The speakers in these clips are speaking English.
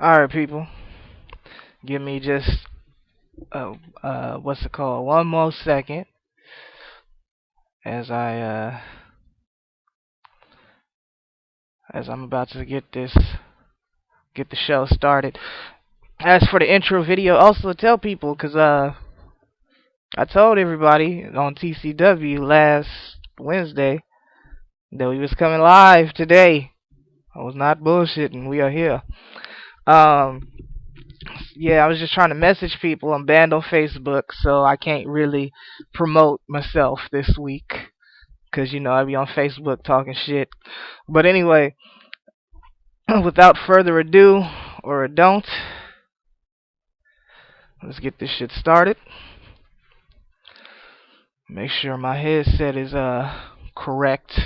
Alright, people. Give me just, what's it called? One more second as I'm about to get the show started. As for the intro video, also tell people, cause I told everybody on TCW last Wednesday that we was coming live today. I was not bullshitting. We are here. Yeah, I was just trying to message people. I'm banned on Facebook, so I can't really promote myself this week. Cause I be on Facebook talking shit. But anyway, without further ado, or don't, let's get this shit started. Make sure my headset is correct.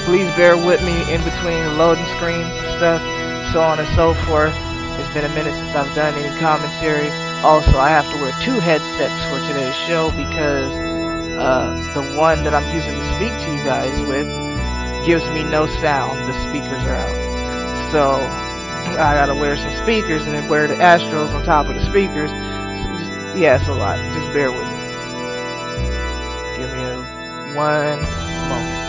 Please bear with me in between loading screens and stuff, so on and so forth. It's been a minute since I've done any commentary. Also, I have to wear two headsets for today's show because the one that I'm using to speak to you guys with gives me no sound. The speakers are out. So I gotta wear some speakers and then wear the Astros on top of the speakers. So yeah, it's a lot. Just bear with me. Give me one moment.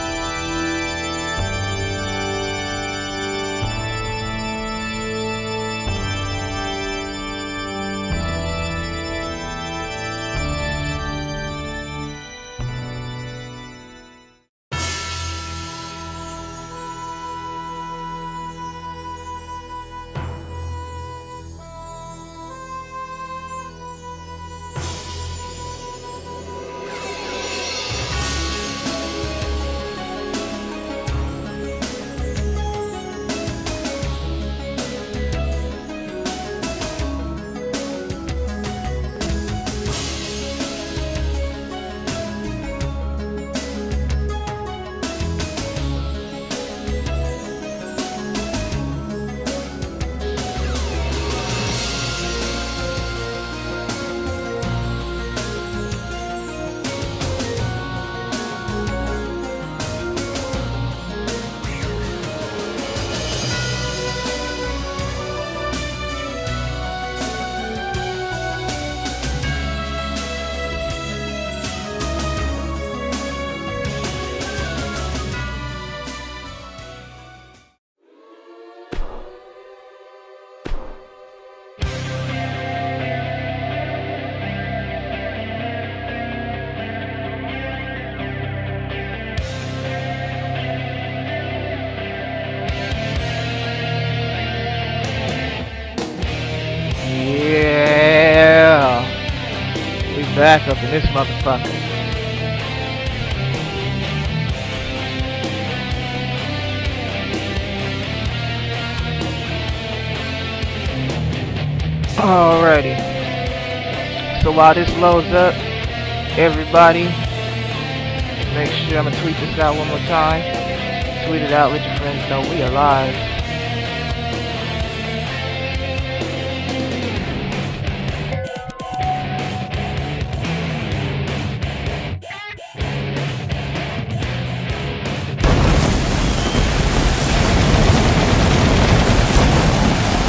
Back up in this motherfucker. Alrighty. So while this loads up, everybody, make sure I'm gonna tweet this out one more time. Tweet it out, let your friends know we are live.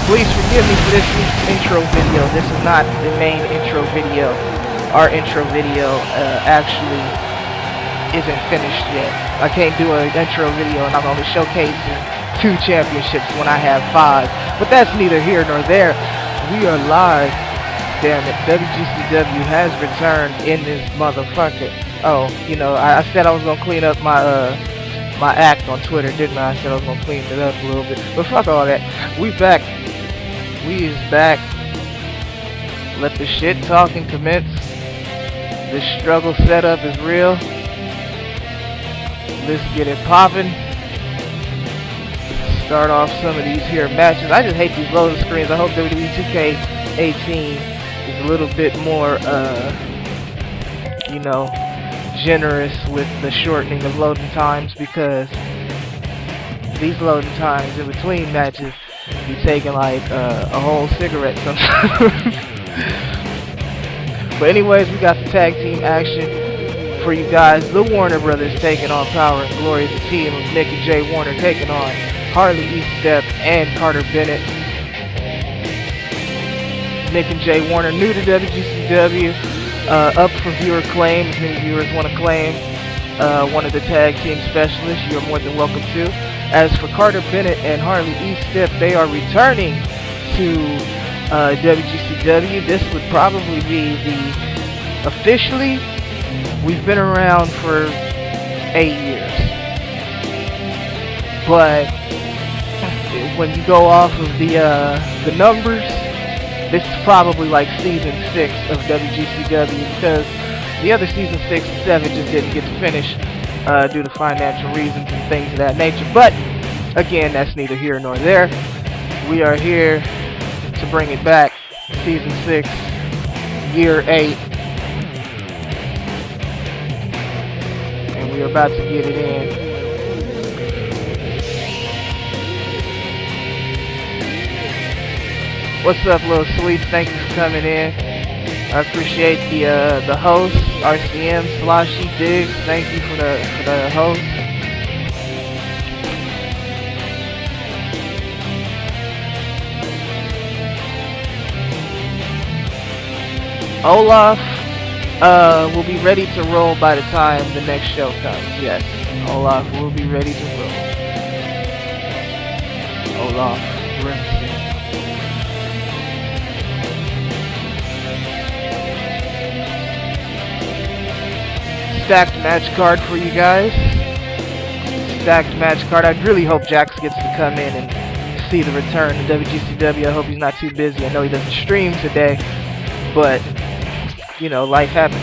Please forgive me for this intro video. This is not the main intro video. Our intro video actually isn't finished yet. I can't do an intro video and I'm only showcasing 2 championships when I have 5. But that's neither here nor there. We are live. Damn it. WGCW has returned in this motherfucker. Oh, I said I was going to clean up my act on Twitter, didn't I? I said I was going to clean it up a little bit. But fuck all that. We back. We is back. Let the shit talking commence. This struggle setup is real. Let's get it popping. Start off some of these here matches. I just hate these loading screens. I hope WWE 2K18 is a little bit more, generous with the shortening of loading times, because these loading times in between matches be taking like a whole cigarette sometimes. But anyways, we got the tag team action for you guys. The Warner Brothers taking on Power and Glory. The team of Nick and Jay Warner taking on Harley Eastep, and Carter Bennett. Nick and Jay Warner, new to WGCW, up for viewer claim. If any viewers want to claim one of the tag team specialists, you're more than welcome to. As for Carter Bennett and Harley Eastep, they are returning to WGCW. This would probably be the officially, we've been around for 8 years, but when you go off of the numbers, this is probably like season 6 of WGCW, because the other season 6 and 7 just didn't get to finish due to financial reasons and things of that nature. But again, that's neither here nor there. We are here to bring it back. Season 6, year 8, and we're about to get it in. What's up, little sweets? Thank you for coming in. I appreciate the host, RCM, Sloshy, Diggs. Thank you for the host. Olaf will be ready to roll by the time the next show comes. Yes, Olaf will be ready to roll. Olaf Grimson. Stacked match card for you guys. Stacked match card. I really hope Jax gets to come in and see the return to WGCW. I hope he's not too busy. I know he doesn't stream today, but you know, life happens.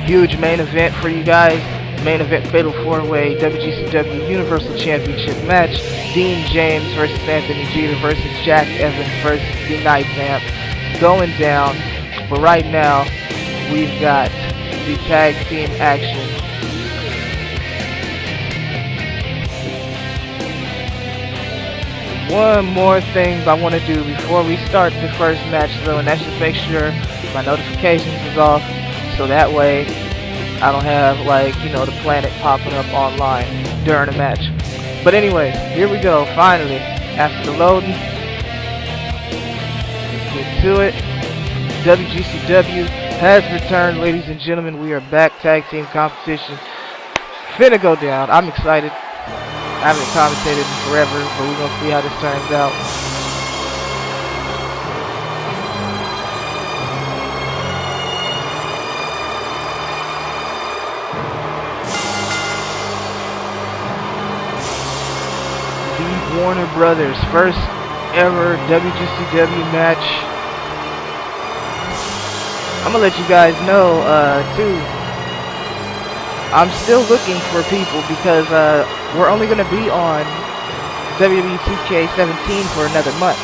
Huge main event for you guys. Main event fatal 4-way WGCW Universal Championship match. Dean James versus Anthony Jeter versus Jack Evans versus the Nightvamp going down. But right now, we've got the tag team action. One more thing I want to do before we start the first match, though, and that's just make sure my notifications is off, so that way I don't have, like, you know, the planet popping up online during a match. But anyways, here we go, finally, after the loading. Let's get to it. WGCW has returned, ladies and gentlemen. We are back. Tag team competition finna go down. I'm excited. I haven't commentated in forever, but we're gonna see how this turns out. The Warner Brothers first ever WGCW match. I'm gonna let you guys know too, I'm still looking for people, because we're only gonna be on WWE 2K17 for another month.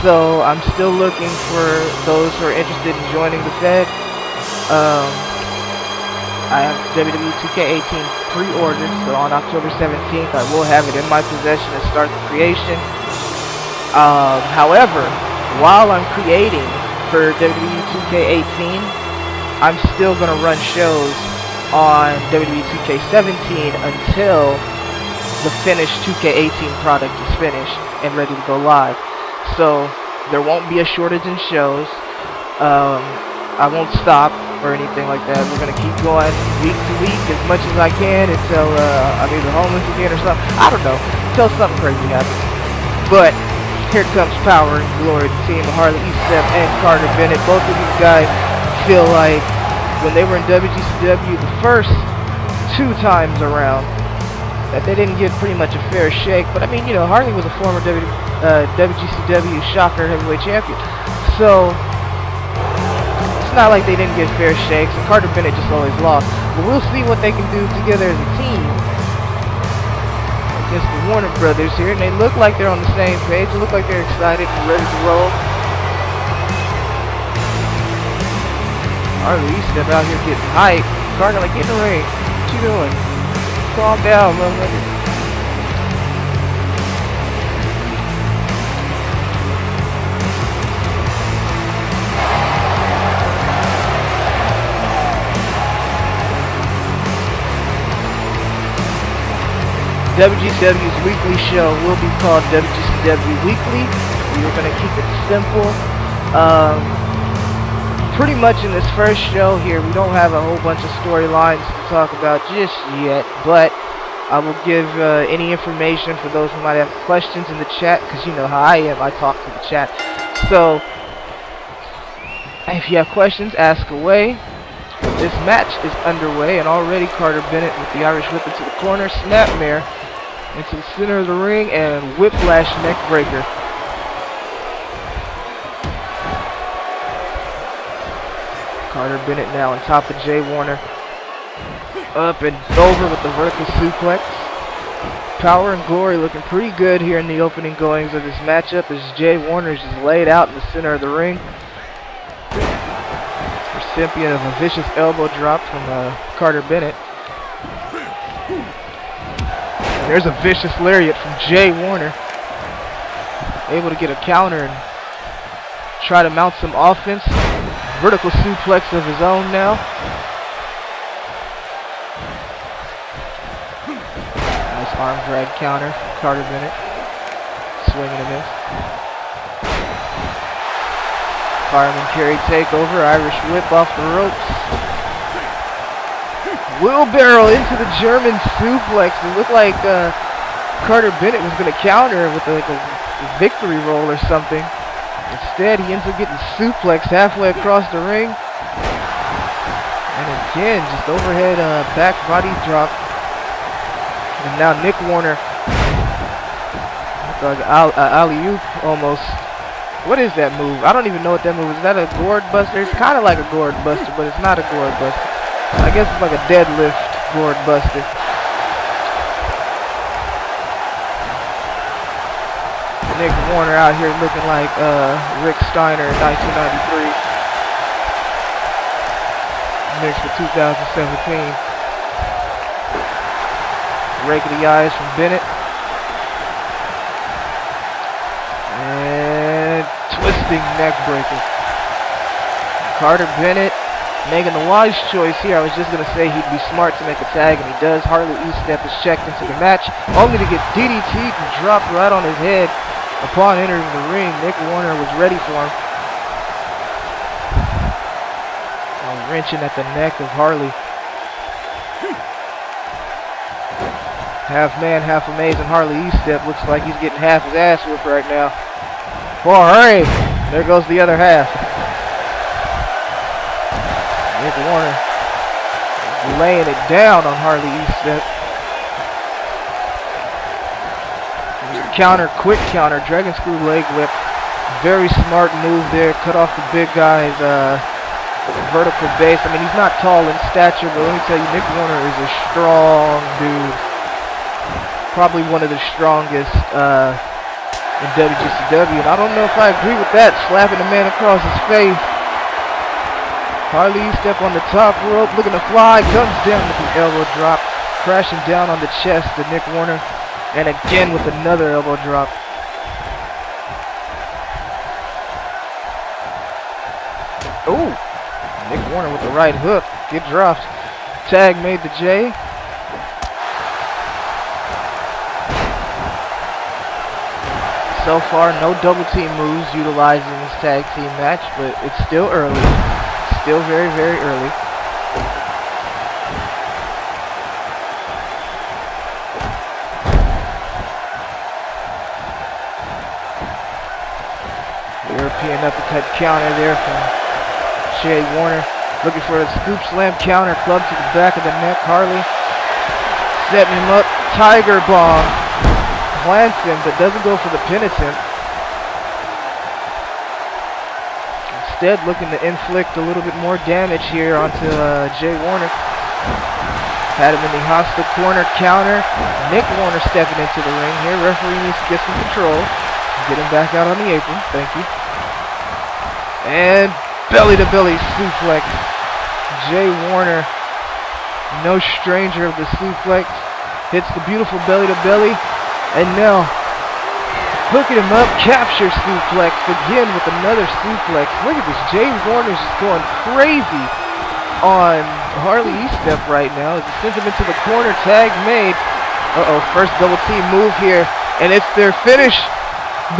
So I'm still looking for those who are interested in joining the Fed. I have WWE 2K18 pre-ordered, so on October 17th I will have it in my possession and start the creation. However, while I'm creating for WWE 2K18, I'm still going to run shows on WWE 2K17 until the finished 2K18 product is finished and ready to go live. So there won't be a shortage in shows. I won't stop or anything like that. We're going to keep going week to week as much as I can until I'm either homeless again or something. I don't know. Until something crazy happens. But here comes power and glory. The team of Harley Eastep and Carter Bennett. Both of these guys feel like when they were in WGCW the first 2 times around, that they didn't get pretty much a fair shake. But I mean, you know, Harley was a former WGCW Shocker Heavyweight Champion. So it's not like they didn't get fair shakes. And Carter Bennett just always lost. But we'll see what they can do together as a team against the Warner Brothers here, and they look like they're on the same page. They look like they're excited and ready to roll. Harley Eastep out here getting hyped. Carter like, get in the ring. What you doing? Calm down, motherfucker. WGCW's weekly show will be called WGCW Weekly. We are going to keep it simple. Pretty much in this first show here, we don't have a whole bunch of storylines to talk about just yet, but I will give any information for those who might have questions in the chat, because you know how I am, I talk to the chat. So, if you have questions, ask away. This match is underway, and already Carter Bennett with the Irish whip into the corner, snapmare into the center of the ring, and whiplash neckbreaker. Carter Bennett now on top of Jay Warner. Up and over with the vertical suplex. Power and Glory looking pretty good here in the opening goings of this matchup as Jay Warner is just laid out in the center of the ring. Recipient of a vicious elbow drop from Carter Bennett. And there's a vicious lariat from Jay Warner. Able to get a counter and try to mount some offense. Vertical suplex of his own now. Nice arm drag counter. Carter Bennett. Swing and a miss. Fireman carry takeover. Irish whip off the ropes. Wheelbarrow into the German suplex. It looked like Carter Bennett was going to counter with like a victory roll or something. Instead, he ends up getting suplexed halfway across the ring. And again, just overhead back body drop. And now Nick Warner, like alley-oop almost. What is that move? I don't even know what that move is. Is that a gourd buster? It's kind of like a gourd buster, but it's not a gourd buster. I guess it's like a deadlift gourd buster. Nick Warner out here looking like Rick Steiner in 1993. Mixed with 2017. Rake of the eyes from Bennett. And twisting neck breaker. Carter Bennett making the wise choice here. I was just going to say he'd be smart to make a tag, and he does. Harley E-Step is checked into the match, only to get DDT'd and dropped right on his head. Upon entering the ring, Nick Warner was ready for him. Wrenching at the neck of Harley. Half man, half amazing. Harley E-Step looks like he's getting half his ass whipped right now. Oh, hurry! There goes the other half. Nick Warner laying it down on Harley E-Step. Counter, quick counter, dragon screw leg whip. Very smart move there. Cut off the big guy's vertical base. I mean, he's not tall in stature, but let me tell you, Nick Warner is a strong dude. Probably one of the strongest in WGCW. And I don't know if I agree with that. Slapping the man across his face. Harley step on the top rope, looking to fly. Comes down with an elbow drop. Crashing down on the chest to Nick Warner. And again with another elbow drop. Oh, Nick Warner with the right hook. Get dropped. Tag made to Jay. So far, no double team moves utilizing this tag team match, but it's still early. Still very, very early. European uppercut counter there from Jay Warner. Looking for a scoop slam counter. Club to the back of the neck. Harley setting him up. Tiger bomb. Plants him, but doesn't go for the pin attempt. Instead, looking to inflict a little bit more damage here onto Jay Warner. Had him in the hostile corner counter. Nick Warner stepping into the ring here. Referee needs to get some control. Get him back out on the apron. Thank you. And belly-to-belly suplex. Jay Warner, no stranger of the suplex. Hits the beautiful belly-to-belly. And now, hooking him up, capture suplex. Again with another suplex. Look at this. Jay Warner's just going crazy on Harley E-Step right now. As he sends him into the corner. Tag made. Uh-oh, first double team move here, and it's their finish.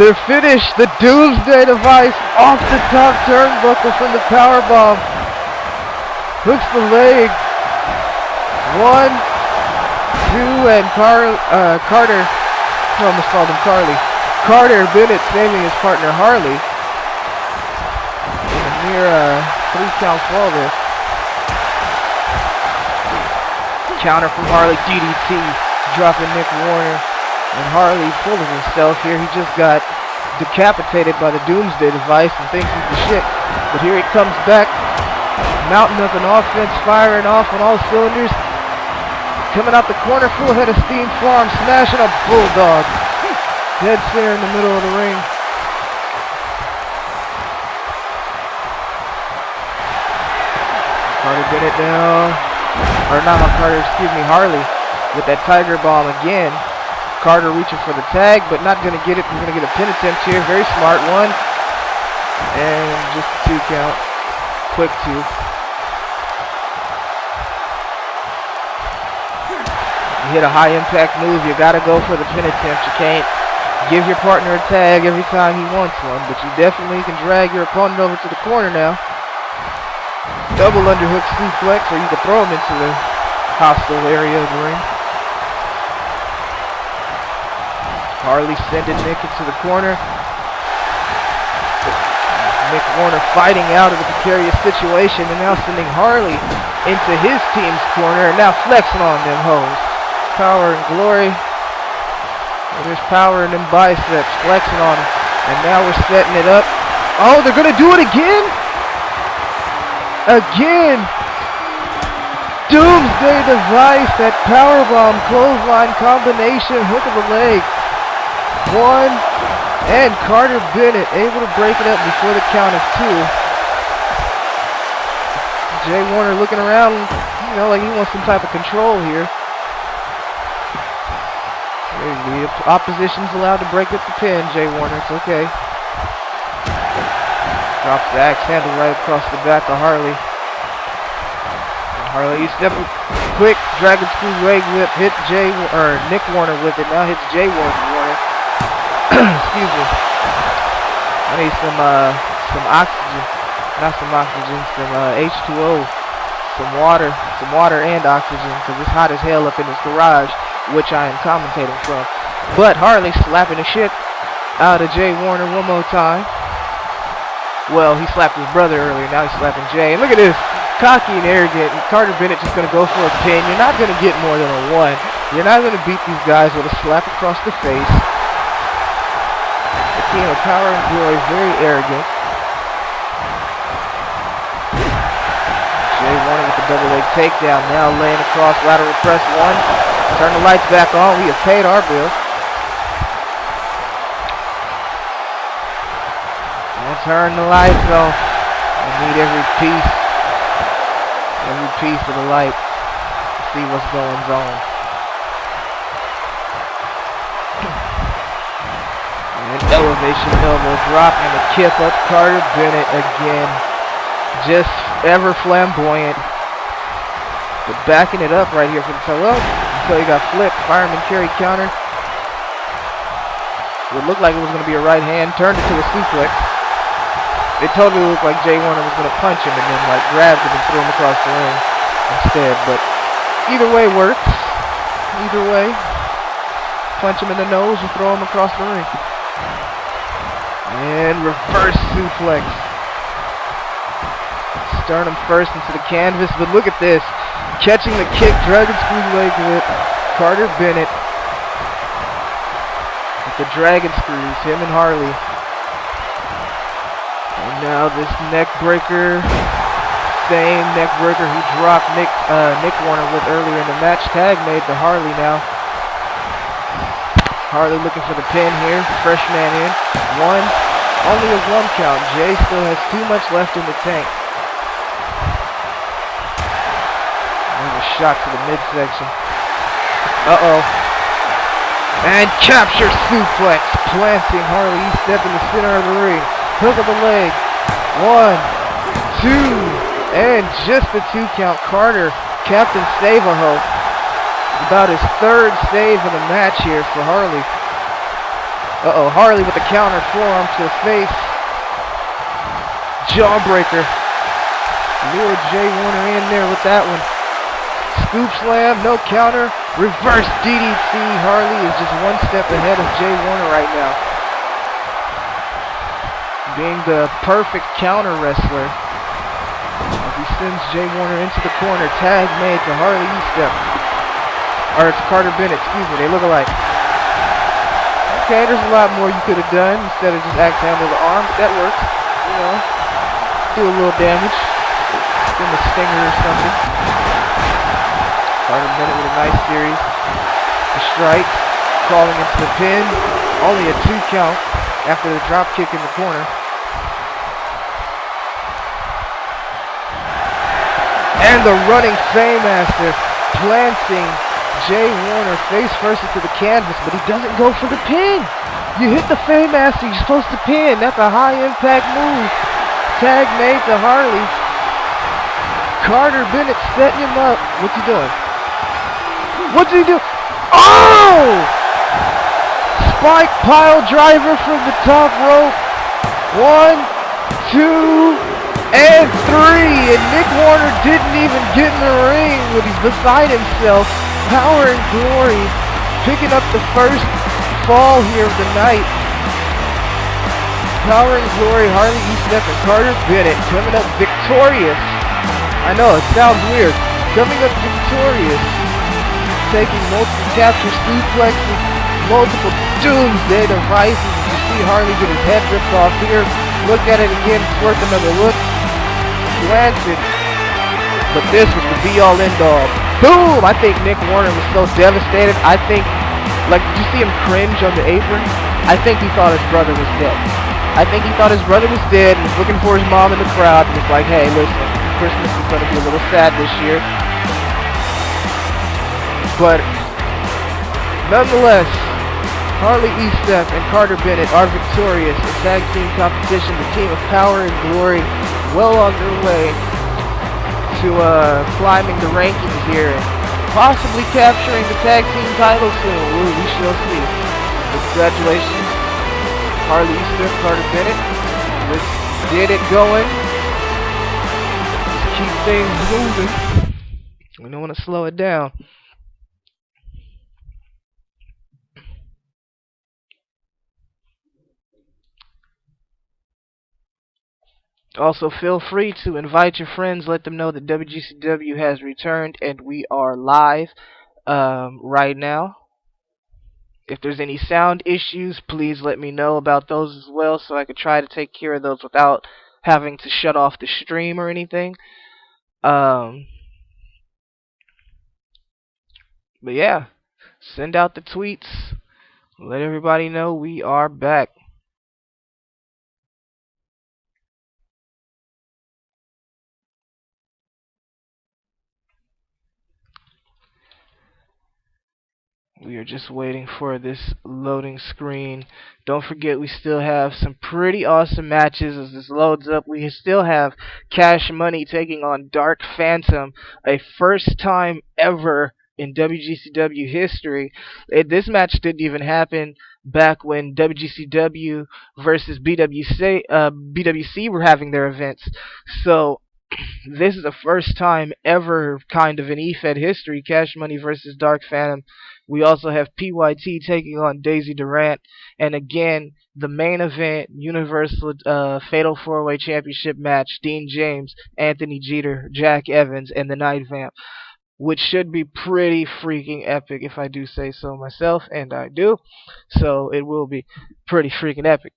Their finish, the Doomsday Device off the top turnbuckle from the powerbomb. Hooks the leg. 1, 2, and Carter, I almost called him Carly. Carter Bennett saving his partner Harley. In a near 3-count fall there. Counter from Harley, DDT, dropping Nick Warner. And Harley full of himself here. He just got decapitated by the Doomsday Device and thinks he's the shit. But here he comes back, mounting up an offense, firing off on all cylinders. Coming out the corner, full head of steam, forearm smashing a bulldog. Dead center in the middle of the ring. Carter Bennett down. Or not Carter, excuse me, Harley with that Tiger Bomb again. Carter reaching for the tag, but not going to get it. He's going to get a pin attempt here. Very smart one. And just a 2 count. Quick 2. You hit a high impact move, you got to go for the pin attempt. You can't give your partner a tag every time he wants one, but you definitely can drag your opponent over to the corner now. Double underhook suplex, or you can throw him into the hostile area of the ring. Harley sending Nick into the corner. Nick Warner fighting out of the precarious situation and now sending Harley into his team's corner and now flexing on them hoes. Power and glory. And there's power in them biceps, flexing on them. And now we're setting it up. Oh, they're going to do it again? Again! Doomsday Device, that powerbomb, clothesline combination, hook of the leg. 1, and Carter Bennett able to break it up before the count of 2. Jay Warner looking around, you know, like he wants some type of control here. The opposition's allowed to break up the pin, Jay Warner, it's okay. Drops the axe handle right across the back of Harley. And Harley stepping quick, dragon screw leg whip, hit Nick Warner with it, now hits Jay Warner. Excuse me. I need some oxygen. Not some oxygen, some H2O. Some water and oxygen, because it's hot as hell up in this garage, which I am commentating from. But Harley slapping the shit out of Jay Warner one more time. Well, he slapped his brother earlier, now he's slapping Jay. And look at this, cocky and arrogant. And Carter Bennett just going to go for a pin. You're not going to get more than a 1. You're not going to beat these guys with a slap across the face. Team of power and glory, very arrogant. Jay Warner with the double leg takedown, now laying across, lateral press 1. Turn the lights back on, we have paid our bill. And turn the lights off. I need every piece of the light to see what's going on. And elevation elbow drop and a kip up Carter Bennett again. Just ever flamboyant. But backing it up right here for the toe until he got flipped. Fireman carry counter. It looked like it was going to be a right hand. Turned it to a suplex. It totally looked like Jay Warner was going to punch him and then like grabbed him and threw him across the ring instead. But either way works. Either way. Punch him in the nose and throw him across the ring. And reverse suplex. Sternum first into the canvas, but look at this. Catching the kick, dragon screw leg whip. Carter Bennett with the dragon screws, him and Harley. And now this neck breaker. Same neck breaker he dropped Nick Warner with earlier in the match. Tag made to Harley now. Harley looking for the pin here. Fresh man in. 1. Only a 1 count. Jay still has too much left in the tank. There's a shot to the midsection. Uh-oh. And capture suplex. Planting Harley. He stepped in the center of the ring. Hook of the leg. 1, 2. And just a 2 count. Carter, Captain Save-A-Ho. About his third save of the match here for Harley. Uh-oh, Harley with the counter forearm to the face. Jawbreaker. Lured Jay Warner in there with that one. Scoop slam, no counter. Reverse DDT. Harley is just one step ahead of Jay Warner right now. Being the perfect counter wrestler. As he sends Jay Warner into the corner. Tag made to Harley Estep. Or it's Carter Bennett, excuse me, they look alike. Okay, there's a lot more you could have done instead of just axe handle the arm, but that works. You know, do a little damage. Give him a stinger or something. Carter Bennett with a nice series. A strike, crawling into the pin. Only a 2 count after the drop kick in the corner. And the running Faymaster planting Jay Warner face first into the canvas, but he doesn't go for the pin. You hit the Faymaster, you're supposed to pin. That's a high impact move. Tag made to Harley. Carter Bennett setting him up. What's he doing? What's he do? Oh! Spike pile driver from the top rope. 1, 2, and 3. And Nick Warner didn't even get in the ring when he's beside himself. Power and Glory picking up the first fall here of the night. Power and Glory, Harley Estep and Carter Bennett coming up victorious. I know, it sounds weird. Coming up victorious. Taking multiple capture suplexes, multiple doomsday devices. You see Harley get his head ripped off here. Look at it again, worth another look. Glance it. But this was the be-all end-all. Boom! I think Nick Warner was so devastated. I think, like, did you see him cringe on the apron? I think he thought his brother was dead. I think he thought his brother was dead and was looking for his mom in the crowd. And was like, hey, listen, Christmas is going to be a little sad this year. But, nonetheless, Harley Estep and Carter Bennett are victorious in tag team competition. The team of Power and Glory well on their way to climbing the rankings here and possibly capturing the tag team title soon. We shall see. But congratulations, Harley Estep, Carter Bennett. Let's get it going. Let's keep things moving. We don't want to slow it down. Also, feel free to invite your friends. Let them know that WGCW has returned and we are live right now. If there's any sound issues, please let me know about those as well so I could try to take care of those without having to shut off the stream or anything. But yeah, send out the tweets. Let everybody know we are back. We are just waiting for this loading screen. Don't forget, we still have some pretty awesome matches as this loads up. We still have Cash Money taking on Dark Phantom, a first time ever in WGCW history. This match didn't even happen back when WGCW versus BWC were having their events. So this is the first time ever kind of in EFED history, Cash Money versus Dark Phantom. We also have PYT taking on Daisy Durant. And again, the main event, Universal Fatal 4-Way Championship match, Dean James, Anthony Jeter, Jack Evans, and the Nightvamp, which should be pretty freaking epic if I do say so myself, and I do. So it will be pretty freaking epic.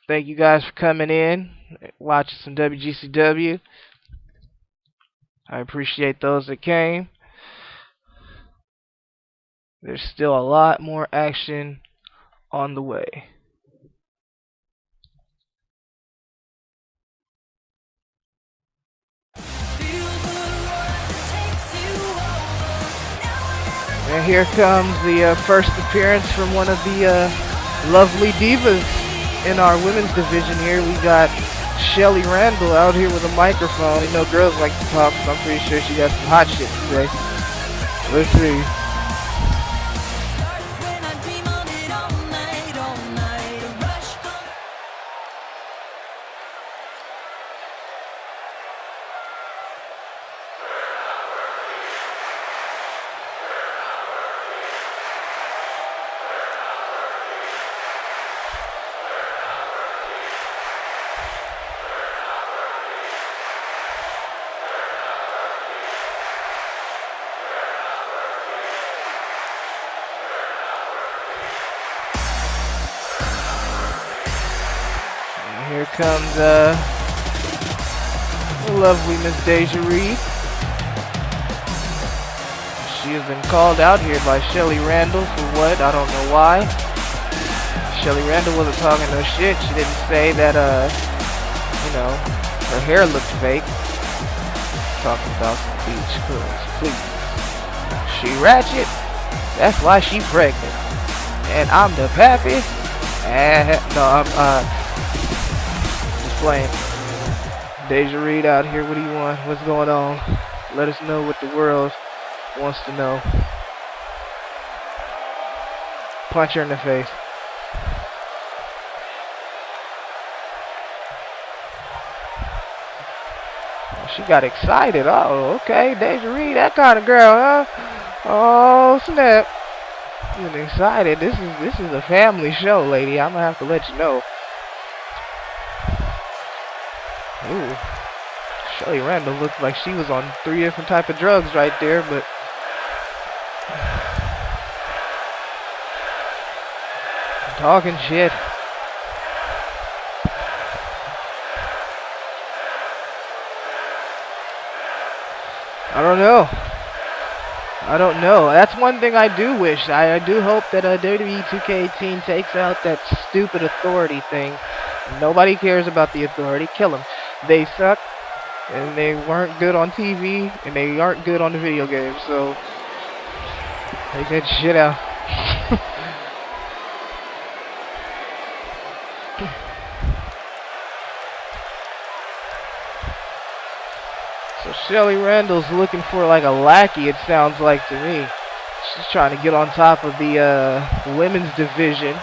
Thank you guys for coming in, watching some WGCW. I appreciate those that came. There's still a lot more action on the way. And here comes the first appearance from one of the lovely divas in our women's division here. We got Shelly Randall out here with a microphone. You know girls like to talk, so I'm pretty sure she got some hot shit to say. Let's see. Here comes the lovely Miss Deja Reed. She has been called out here by Shelly Randall for what? I don't know why. Shelly Randall wasn't talking no shit. She didn't say that, you know, her hair looked fake. Talking about some beach girls, please. She ratchet. That's why she pregnant. And I'm the pappy. And no, I'm playing. Deja Reed out here. What do you want? What's going on? Let us know what the world wants to know. Punch her in the face. She got excited. Oh, okay. Deja Reed, that kind of girl, huh? Oh, snap. She's excited. This is a family show, lady. I'm gonna have to let you know. Ooh, Shelly Randall looked like she was on 3 different type of drugs right there, but talking shit. I don't know. That's one thing I do wish. I do hope that WWE 2K18 takes out that stupid authority thing. Nobody cares about the authority. Kill them. They suck, and they weren't good on TV, and they aren't good on the video game, so take that shit out. So Shelly Randall's looking for like a lackey, it sounds like to me. She's trying to get on top of the women's division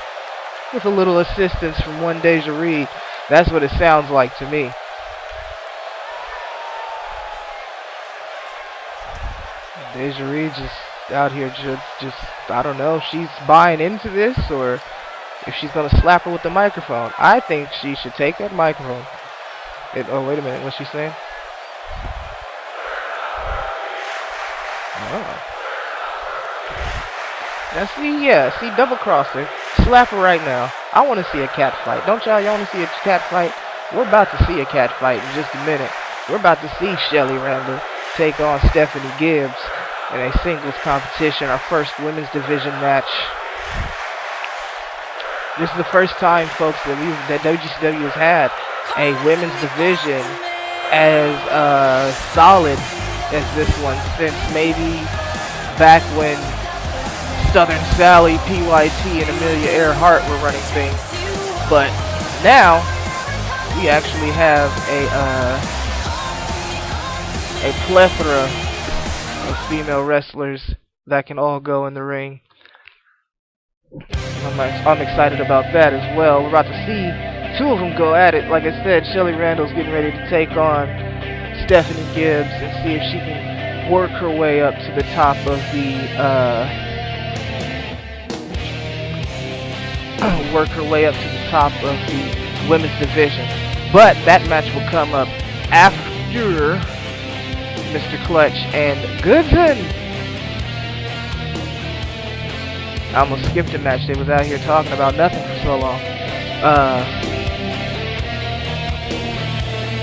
with a little assistance from one Deja Reed. That's what it sounds like to me. Deja Reed just out here just I don't know if she's buying into this or if she's gonna slap her with the microphone. I think she should take that microphone. Oh, wait a minute, what's she saying? Oh. Now see, double cross her. Slap her right now. I want to see a cat fight. Don't y'all want to see a cat fight? We're about to see a cat fight in just a minute. We're about to see Shelly Randall take on Stephanie Gibbs in a singles competition, our first women's division match. This is the first time, folks, that WGCW has had a women's division as solid as this one since maybe back when Southern Sally, PYT, and Amelia Earhart were running things. But now we actually have a plethora of female wrestlers that can all go in the ring. I'm excited about that as well. We're about to see 2 of them go at it. Like I said, Shelly Randall's getting ready to take on Stephanie Gibbs and see if she can work her way up to the top of the women's division. But that match will come up after Mr. Klutch and Goodson. I almost skipped a match. They was out here talking about nothing for so long.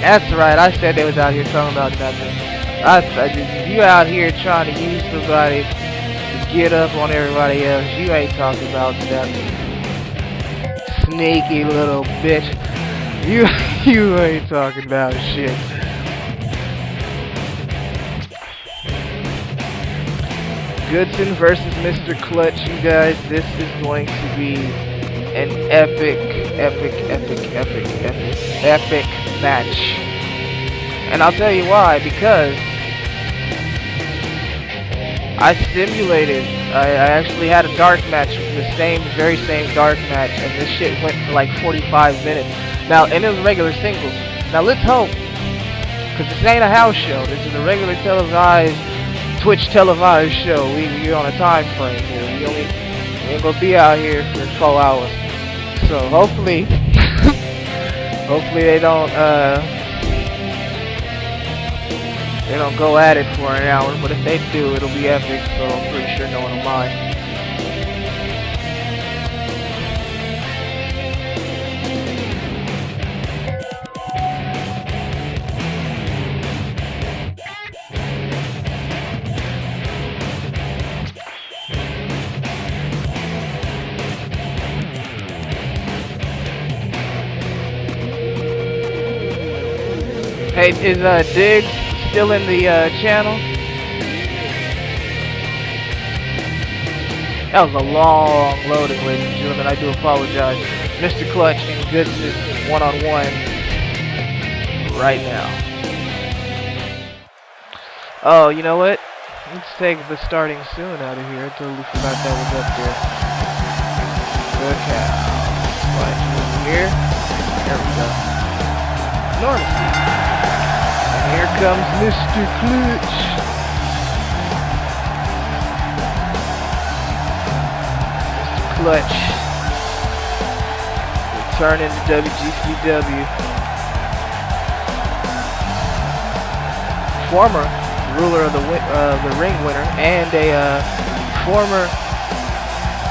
That's right. I said they was out here talking about nothing. You out here trying to use somebody to get up on everybody else. You ain't talking about nothing. Sneaky little bitch. You ain't talking about shit. Goodson versus Mr. Klutch, you guys. This is going to be an epic match. And I'll tell you why, because I actually had a dark match, the very same dark match, and this shit went for like 45 minutes. Now, and it was regular singles. Now let's hope, because this ain't a house show, this is a regular televised, Twitch televised show. We're on a time frame here. We ain't gonna be out here for 4 hours. So hopefully, hopefully they don't go at it for an hour. But if they do, it'll be epic. So I'm pretty sure no one will mind. Hey, is Diggs still in the channel? That was a long loading, ladies and gentlemen. I do apologize. Mr. Klutch and Goodson one-on-one right now. Oh, you know what? Let's take the starting soon out of here. I totally forgot that was up there. Good cow. Klutch over here. There we go. Enormous. Here comes Mr. Klutch. Mr. Klutch. Returning to WGCW. Former ruler of the ring winner and a former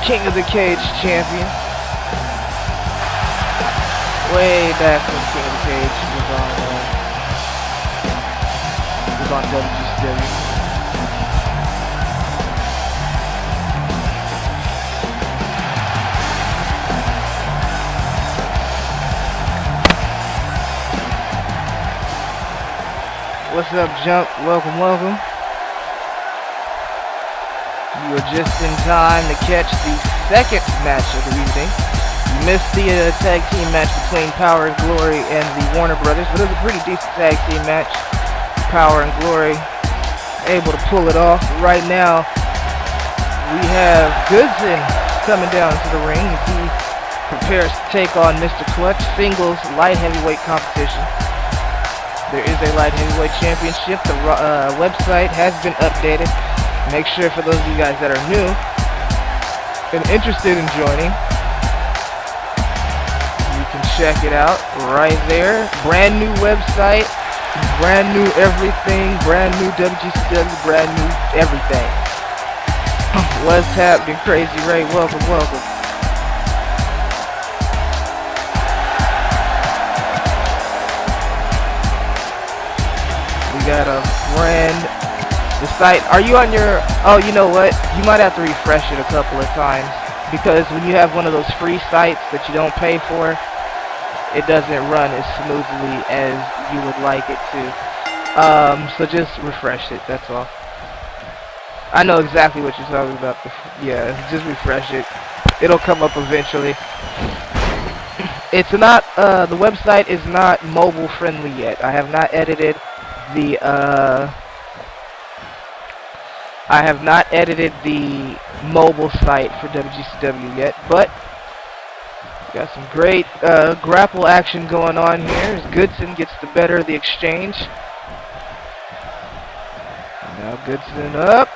King of the Cage champion. Way back when King of the Cage was on WGCW. What's up, Jump? Welcome, welcome. You are just in time to catch the second match of the evening. You missed the tag team match between Power and Glory and the Warner Brothers, but it was a pretty decent tag team match. Power and Glory able to pull it off. Right now, we have Goodson coming down to the ring as he prepares to take on Mr. Klutch. Singles light heavyweight competition. There is a light heavyweight championship. The website has been updated. Make sure for those of you guys that are new and interested in joining, you can check it out right there. Brand new website. Brand new everything, brand new WGCW, brand new everything. What's happening, Crazy Ray? Welcome, welcome. We got a friend. The site, are you on your, oh, you know what? You might have to refresh it a couple of times, because when you have one of those free sites that you don't pay for, it doesn't run as smoothly as you would like it to. So just refresh it, that's all. I know exactly what you're talking about. Yeah, just refresh it. It'll come up eventually. It's not, the website is not mobile friendly yet. I have not edited the, mobile site for WGCW yet, but got some great grapple action going on here as Goodson gets the better of the exchange. Now Goodson up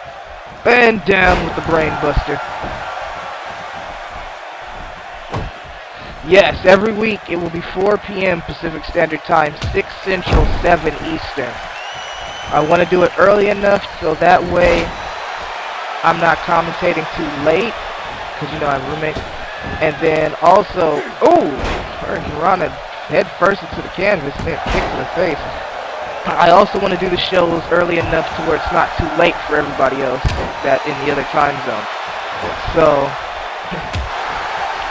and down with the brain buster. Yes, every week it will be 4 p.m. Pacific Standard Time, 6 Central, 7 Eastern. I want to do it early enough so that way I'm not commentating too late, because you know I have a roommate. And then also, oh, Hurricane head first into the canvas and then kick to the face. I also want to do the shows early enough to where it's not too late for everybody else that in the other time zone. So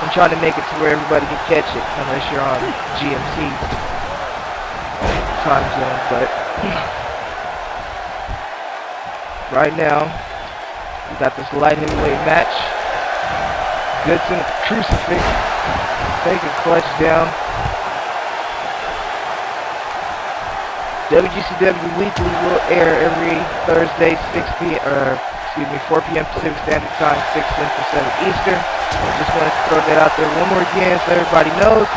I'm trying to make it to where everybody can catch it, unless you're on GMT time zone. But right now, we got this light heavyweight match. Goodson, crucifix, taking Klutch down. WGCW Weekly will air every Thursday, 4 p.m. Pacific Standard Time, 6 Central, 7 Eastern. Just wanted to throw that out there one more again so everybody knows.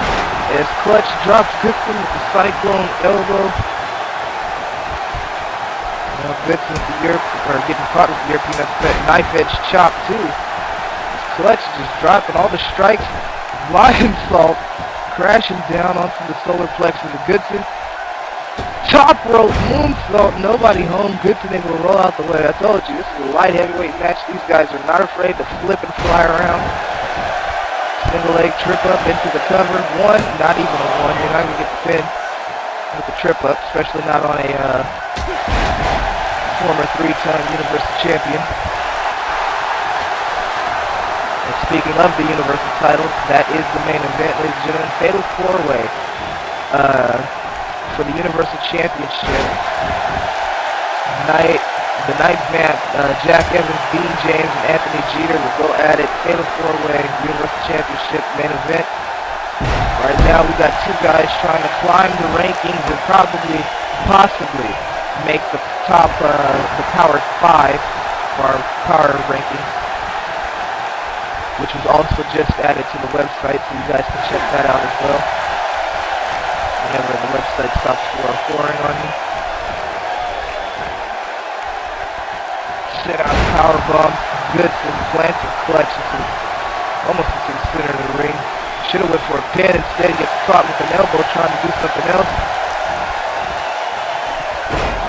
As Klutch drops Goodson with the Cyclone elbow. Goodson getting caught with the European upset knife edge chop too. Klutch just dropping all the strikes. Lion salt crashing down onto the solar plexus of Goodson. Top rope moonsault, nobody home. Goodson able to roll out the way. I told you, this is a light heavyweight match. These guys are not afraid to flip and fly around. Single leg trip up into the cover. One, not even a one. You're not gonna get the pin with the trip up, especially not on a former 3-time Universal Champion. And speaking of the Universal title, that is the main event, ladies and gentlemen. Fatal 4-way. For the Universal Championship. The Nightvamp, Jack Evans, Dean James, and Anthony Jeter will go at it. Fatal 4-way Universal Championship main event. Right now we got two guys trying to climb the rankings and possibly make the top, the Power 5 for our power rankings, which was also just added to the website, so you guys can check that out as well. Whenever the website stops pouring on you. Sit out powerbomb. Goodson planting Klutch almost into the center of the ring. Should have went for a pin. Instead, he gets caught with an elbow trying to do something else.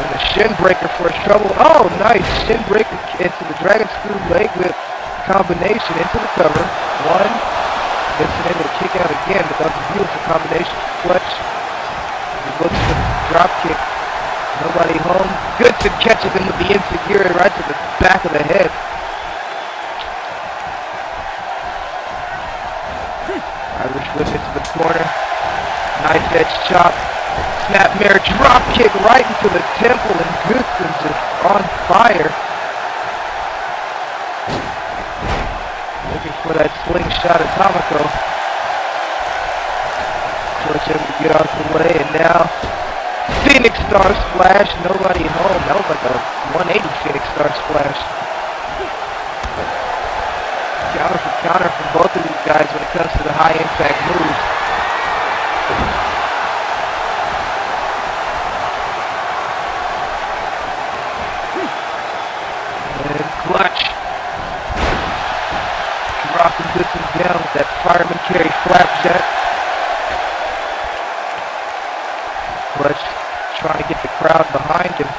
And a shin breaker for his trouble. Oh, nice shin breaker into the dragon screw leg whip combination into the cover. One. Goodson able to kick out again, but that was a beautiful combination for Klutch. He looks for the drop kick. Nobody home. Goodson catches him with the insecurity right to the back of the head. Irish whip into the corner. Knife edge chop. Snapmare drop kick right into the temple, and Goodson just on fire. Looking for that slingshot atomico. Klutch able to get out the way, and now Phoenix Star Splash, nobody home. That was like a 180 Phoenix Star Splash. Counter for counter from both of these guys when it comes to the high impact moves. And Klutch dropping Goodson down with that fireman carry flapjack. Klutch trying to get the crowd behind him.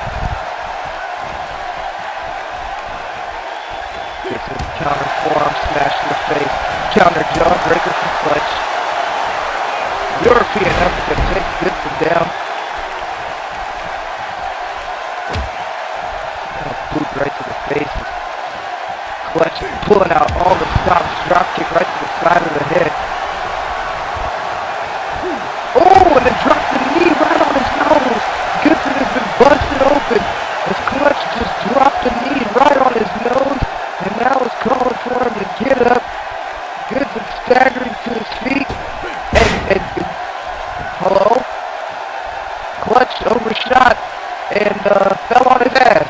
Gets a counter forearm smash to the face. Counter jawbreaker from Klutch. European uppercut takes Goodson down. Boot right to the face. Klutch pulling out all the stops. Drop kick right to the side of the head. Oh, and then dropped the knee right on his nose. Goodson has been busted open as Klutch just dropped the knee right on his nose, and now is calling for him to get up. Goodson staggering to his feet, and hello? Klutch overshot and fell on his ass.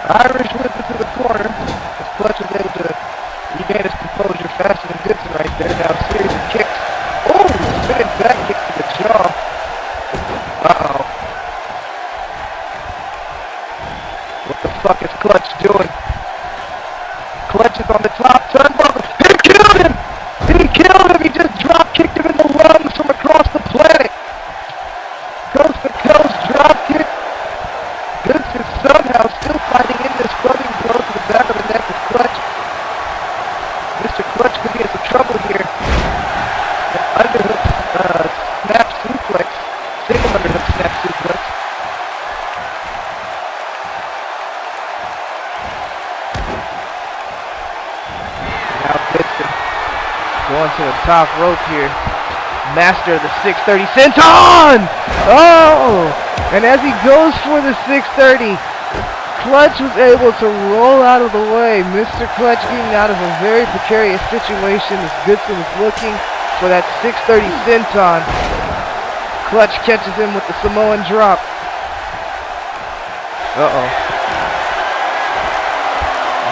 Irish whip into the corner as Klutch was able to regain his composure faster than Goodson right there. Now a series of kicks. Oh, spinning back kick to the jaw. Uh-oh. What the fuck is Klutch doing? Klutch is on the top turnbuckle. He killed him! He killed him! He just drop kicked him in the lungs from across the planet. Coast to coast drop kick. Goodson somehow still fighting in this floating blow to the back of the neck of Klutch. Mr. Klutch could be in some trouble here. An underhook snap suplex. Single underhook snap suplex. Now Goodson going to the top rope here. Master of the 630 senton! Oh! And as he goes for the 630, Klutch was able to roll out of the way. Mr. Klutch getting out of a very precarious situation as Goodson was looking for that 630 senton. Klutch catches him with the Samoan drop. Uh-oh.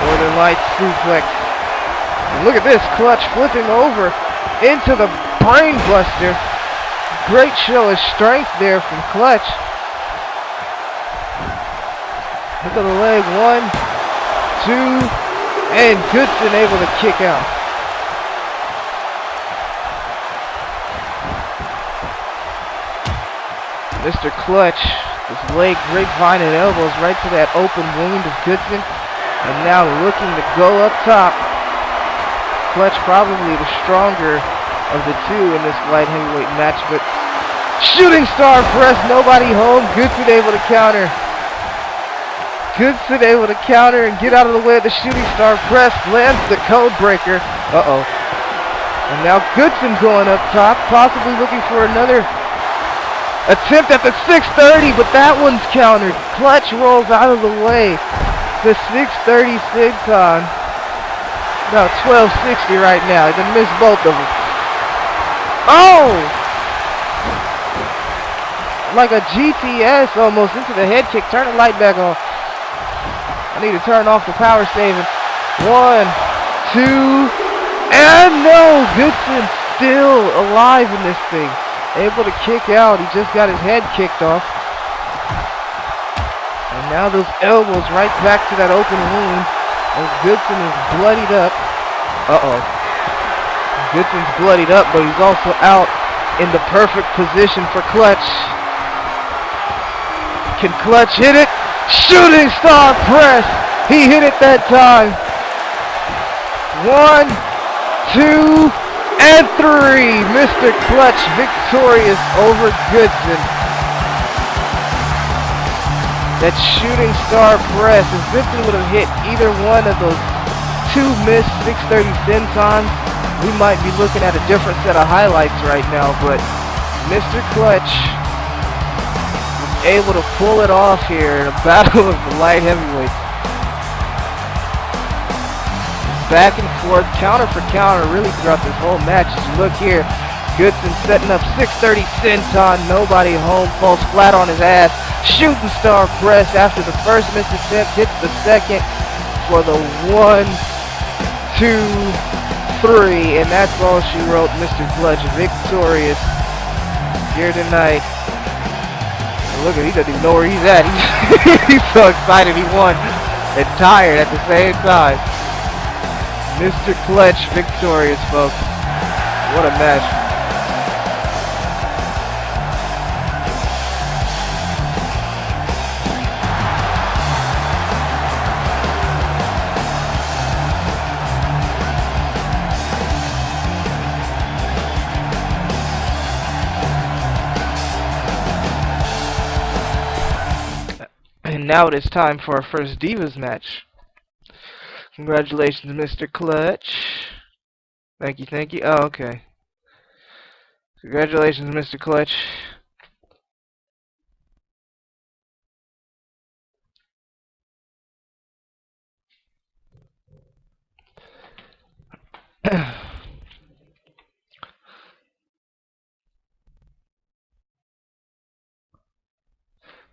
Northern Lights suplex. And look at this, Klutch flipping over into the brain buster. Great show of strength there from Klutch. Look at the leg, 1, 2, and Goodson able to kick out. Mr. Klutch, his leg grapevine and elbows right to that open wound of Goodson. And now looking to go up top. Klutch probably the stronger of the two in this light heavyweight match, but shooting star press, nobody home. Goodson able to counter. Goodson able to counter and get out of the way of the shooting star press. Lands the code breaker. Uh-oh. And now Goodson going up top, possibly looking for another attempt at the 630, but that one's countered. Klutch rolls out of the way. The 630 senton. About 1260 right now. He done missed both of them. Oh! Like a GTS almost into the head kick. Turn the light back on. I need to turn off the power saving. 1, 2, and no! Goodson still alive in this thing. Able to kick out. He just got his head kicked off. And now those elbows right back to that open wound. As Goodson is bloodied up. Uh-oh. Goodson's bloodied up, but he's also out in the perfect position for Klutch. Can Klutch hit it? Shooting star press. He hit it that time. 1, 2, and 3. Mr. Klutch victorious over Goodson. That shooting star press. If Goodson would have hit either one of those two missed 630 sentons, we might be looking at a different set of highlights right now. But Mr. Klutch able to pull it off here in a battle of the light heavyweights. Back and forth, counter for counter, really throughout this whole match. As you look here, Goodson setting up 630 senton, nobody home, falls flat on his ass. Shooting star press after the first missed attempt, hits the second for the 1, 2, 3, and that's all she wrote. Mr. Klutch victorious here tonight. Look at, he doesn't even know where he's at. He's so excited he won and tired at the same time. Mr. Klutch victorious, folks. What a match. And now it is time for our first Divas match. Congratulations, Mr. Klutch. Thank you, thank you. Oh, okay. Congratulations, Mr. Klutch.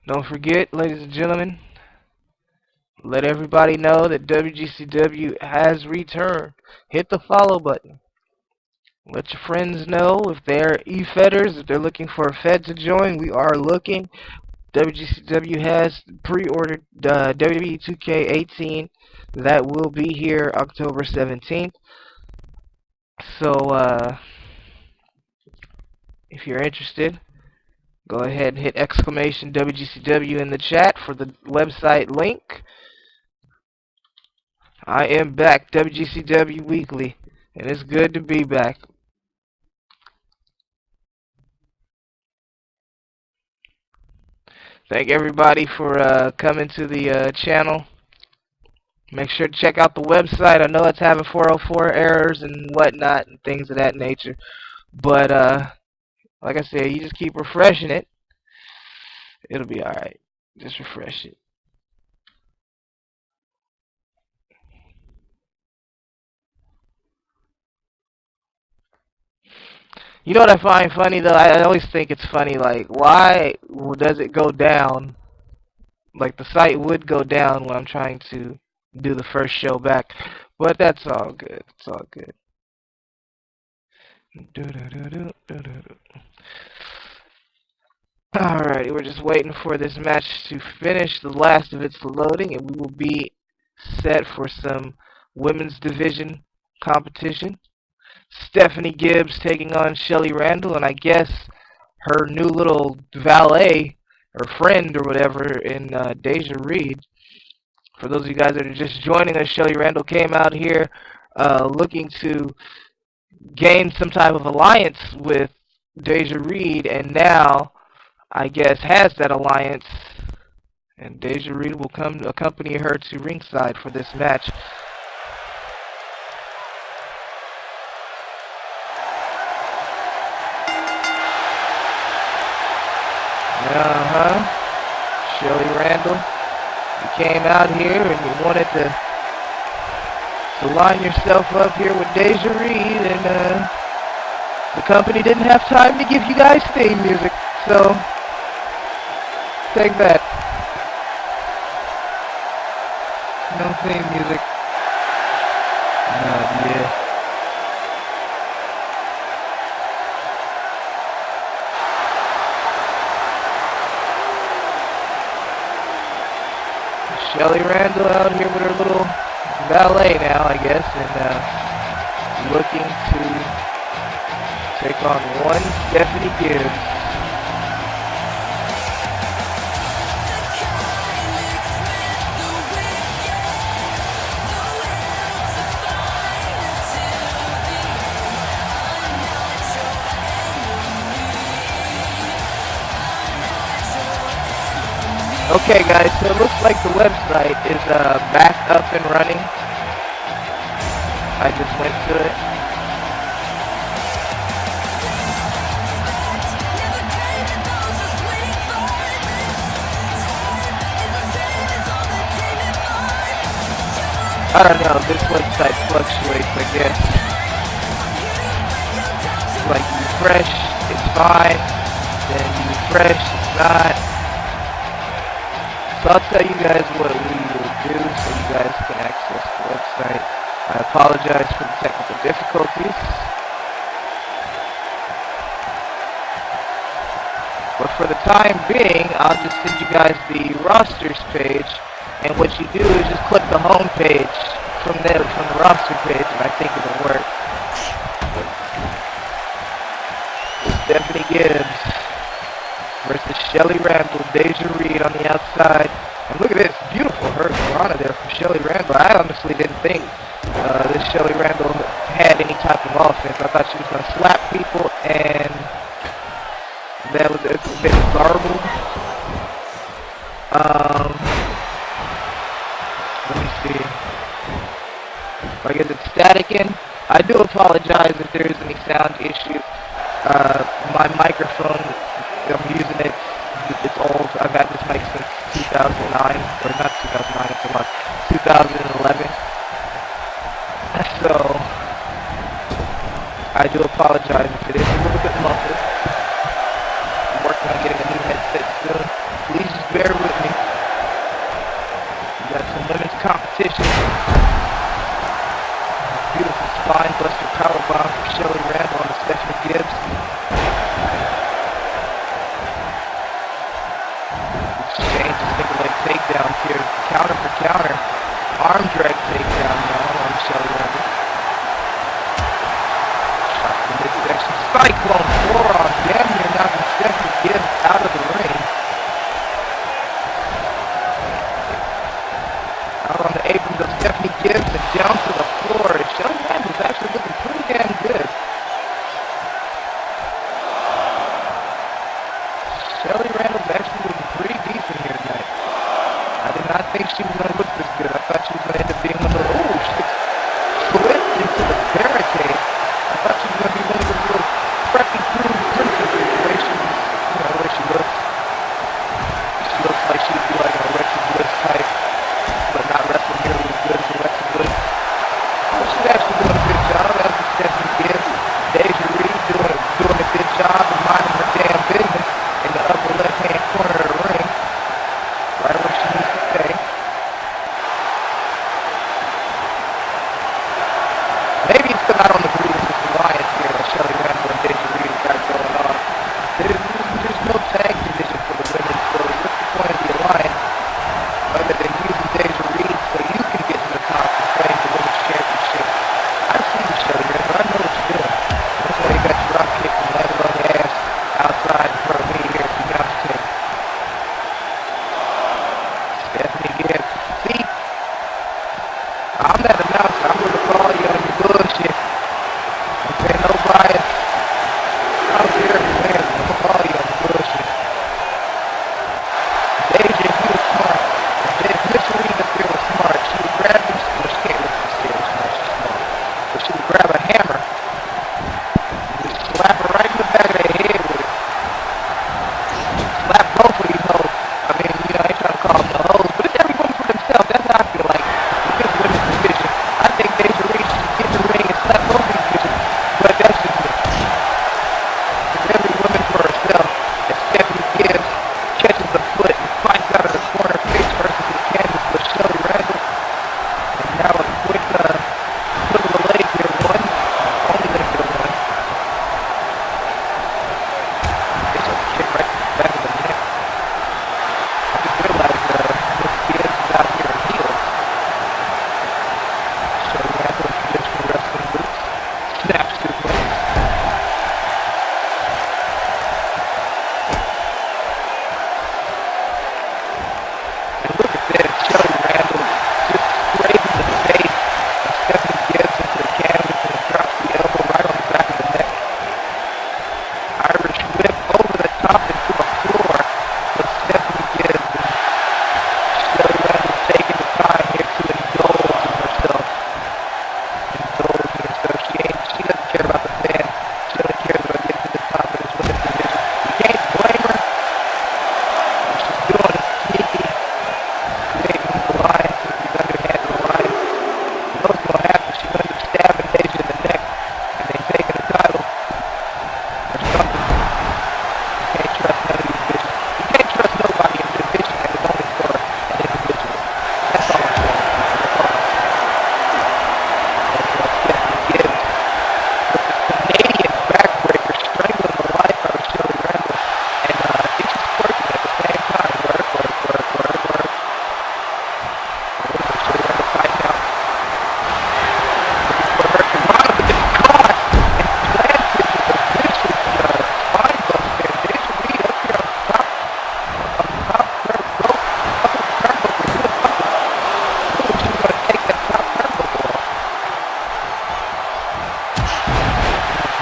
Don't forget, ladies and gentlemen, let everybody know that WGCW has returned. Hit the follow button. Let your friends know if they're e-fedders, if they're looking for a fed to join. We are looking. WGCW has pre-ordered WWE 2K18. That will be here October 17th. So, if you're interested, go ahead and hit exclamation WGCW in the chat for the website link. I am back, WGCW Weekly, and it's good to be back. Thank everybody for coming to the channel. Make sure to check out the website. I know it's having 404 errors and whatnot and things of that nature. But, like I said, you just keep refreshing it. It'll be alright. Just refresh it. You know what I find funny though? I always think it's funny. Like, why does it go down? Like the site would go down when I'm trying to do the first show back, but that's all good. It's all good. Alrighty, we're just waiting for this match to finish the last of its loading, and we will be set for some women's division competition. Stephanie Gibbs taking on Shelly Randall, and I guess her new little valet or friend or whatever in Deja Reed. For those of you guys that are just joining us, Shelly Randall came out here looking to gain some type of alliance with Deja Reed, and now I guess has that alliance, and Deja Reed will come accompany her to ringside for this match. Shelly Randall, you came out here and you wanted to line yourself up here with Deja Reed, and the company didn't have time to give you guys theme music, so take that. No theme music. Oh, yeah. Shelly Randall out here with her little valet now, I guess, and looking to take on one Stephanie Gibbs. Okay guys, so it looks like the website is back up and running. I just went to it. I don't know, this website fluctuates, I guess. Like you refresh, it's fine. Then you refresh, it's not. So I'll tell you guys what we will do so you guys can access the website. I apologize for the technical difficulties. But for the time being, I'll just send you guys the rosters page. And what you do is just click the home page from there, from the roster page, and I think it'll work. Stephanie Gibbs versus Shelly Randall, Deja Reed on the outside. And look at this, beautiful hurricanrana there from Shelly Randall. I honestly didn't think this Shelly Randall had any type of offense. I thought she was going to slap people, and it's a bit garbled. Let me see. I guess it's staticking. I do apologize if there is any sound issues. My microphone, I'm using it, it's old. I've had this mic since 2009, or not 2009, it's about 2011. So, I do apologize if it is a little bit muffled. I'm working on getting a new headset soon. Please just bear with me. We got some women's competition. Beautiful spine buster powerbomb from Shelly Randall on the Stephanie Gibbs. Exchange of single leg takedowns here. Counter for counter. Arm drag takedown now on Shelly Randall. Shot to the midsection. Cyclone forearm. Damn near knocking Stephanie Gibbs out of the ring. Out on the apron goes Stephanie Gibbs and down to the floor. Shelly Randall's actually looking pretty damn good. Shelly Randall's actually looking pretty decent here tonight. I did not think she was going to look this good. I thought she was going to end up being one of the... Oh, she slipped into the barricade. I thought she was going to be one of those little preppy crew princess situations. You know, the way she looks. She looks like she would be like an Alexa Bliss type, but not wrestle nearly as good as Alexa Bliss. But she's actually doing a good job, as is Stephanie Gibbs. Deja Reed doing Maybe it's because I don't agree with this alliance here that Shelly Randall and Deja Reed got going on. There's no tag division for the women, so what's the point of the alliance other than using Deja Reed so you can get to the top and claim the women's championship? I see you, Shelly Randall. I know what you're doing. That's why you got your drop kick and landed on your ass outside in front of me here at the Young's Table. Stephanie Gibbs. See? I'm that announcer. I'm going to call you on your bullshit. There's no bias. I don't care if you win. I'm going to call you on your bullshit. Deja, if you were smart, if Miss Reed up there was smart, she would grab this, well, she can't look at the smart, she's smart. But she would grab a hammer and just slap her right in the back of the head with it. Slap both of these hoes. I mean, I ain't trying to call them no hoes, but it's every woman for themselves. That's how I feel like. This women's division. I think Deja Reed should get in the ring and slap both these bitches, but that's just me. It's every woman for herself. As Stephanie Gibbs catches the foot and fights out of the corner, face versus his canvas with Shelly Randall. And now a quick flip of the leg here. One. Only leg here, one. It's a kick right to the back of the neck. I just realized Miss Gibbs is out here in heels. Shelly Randall in traditional wrestling boots. Snap suplex. And look at this. Shelly Randall just scraping the face of Stephanie Gibbs into the canvas and drops the elbow right on the back of the neck. Irish whip over the top into the floor of Stephanie Gibbs. And Shelly Randall taking the time here to indulge in herself. She doesn't care about the fans. She only cares about getting to the top of this women's division. You can't blame her. She's doing it sneaky, creating these alliances, these underhanded alliances. You know what's going to happen. She's going to be stabbing Deja in the neck and then taking the title or something. You can't trust none of these bitches. You can't trust nobody in a division that is only for an individual. That's all I'm saying. That's all I'm saying. Stephanie Gibbs with the Canadian backbreaker strangling the life out of Shelly Randall. And I think she's twerking at the same time. Work. Shelly Randall fighting out. Looking for her Toronto, but gets caught and planted with a vicious spine buster. Deja Reed up here on top third rope. Up with the turnbuckle. Look, she's going to take that top turnbuckle off.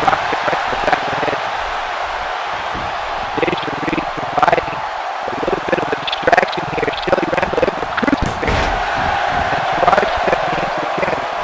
Drop kick right to the back of the head. Deja Reed providing a little bit of a distraction here. Shelly Randall able to crucifix and drive Stephanie into the canvas.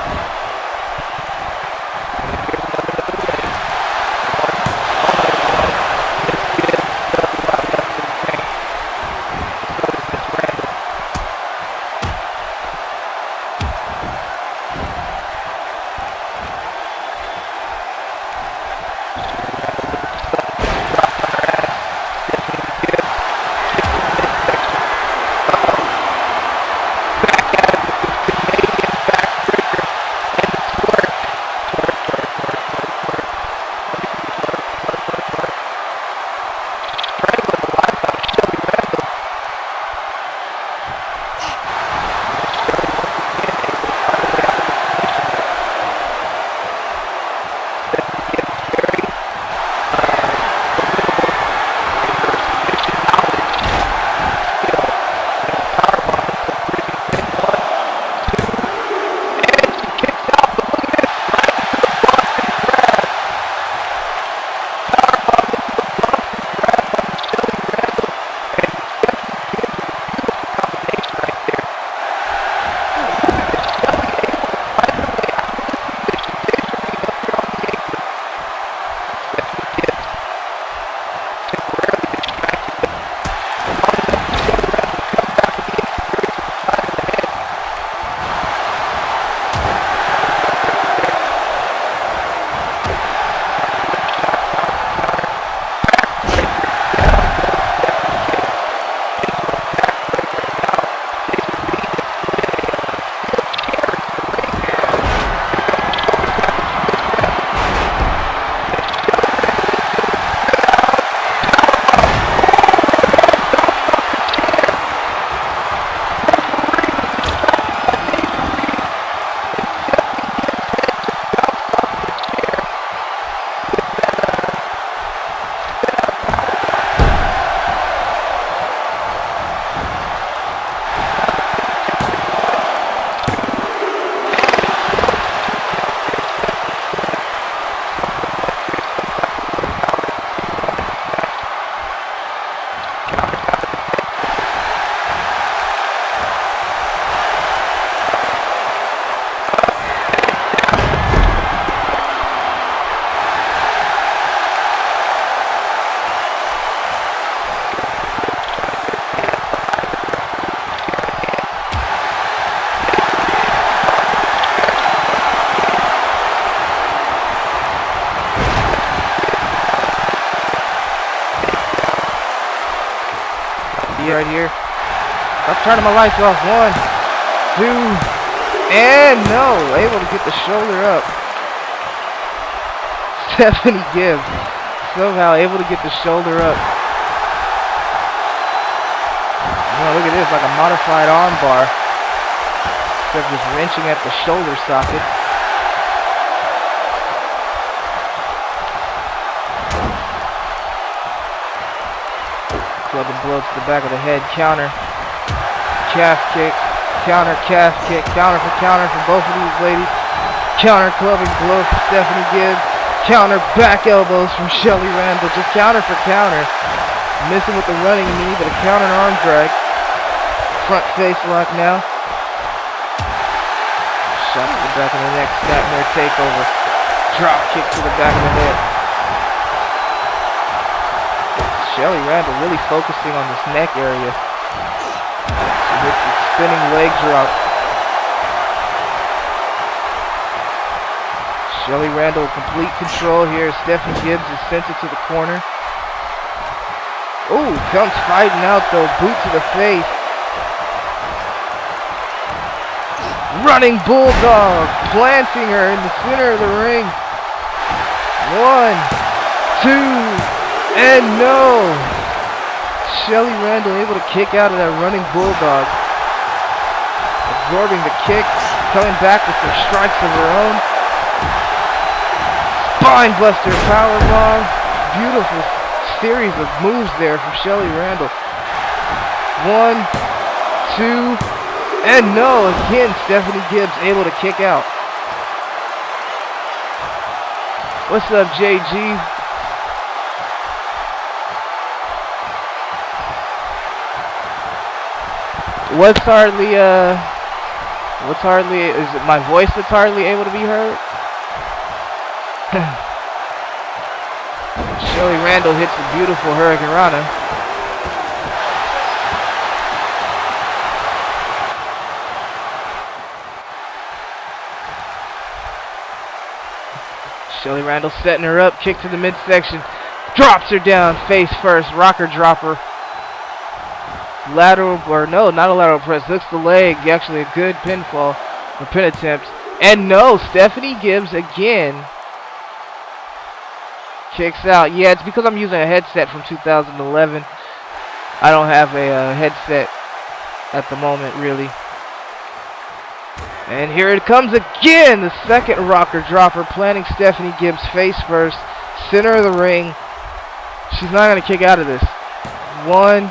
right here. I'm turning my lights off. 1, 2, and no. Able to get the shoulder up. Stephanie Gibbs somehow able to get the shoulder up. Oh, look at this, like a modified arm bar. Except just wrenching at the shoulder socket. Club and blow to the back of the head. Counter. Calf kick. Counter, calf kick. Counter for both of these ladies. Counter, club and blow for Stephanie Gibbs. Counter, back elbows from Shelly Randall. Just counter for counter. Missing with the running knee, but a counter and arm drag. Front face lock now. Shot to the back of the neck. Snapmare takeover. Drop kick to the back of the head. Shelly Randall really focusing on this neck area. She hits the spinning leg drop. Shelly Randall in complete control here. Stephanie Gibbs is sent it to the corner. Oh, comes fighting out though. Boot to the face. Running bulldog, planting her in the center of the ring. 1, 2, and no. Shelly Randall able to kick out of that running bulldog. Absorbing the kick, coming back with some strikes of her own. Spine buster, powerbomb. Beautiful series of moves there from Shelly Randall. 1, 2, and no, again, Stephanie Gibbs able to kick out. What's up, JG? What's hardly, is it my voice that's hardly able to be heard? Shelly Randall hits a beautiful Hurricane Rana. Shelly Randall setting her up, kick to the midsection, drops her down, face first, rocker dropper. Lateral, or no, not a lateral press, hooks the leg, actually a good pinfall, or pin attempt. And no, Stephanie Gibbs again kicks out. Yeah, it's because I'm using a headset from 2011. I don't have a headset at the moment, really. And here it comes again, the second rocker dropper, planting Stephanie Gibbs face first, center of the ring. She's not going to kick out of this. 1,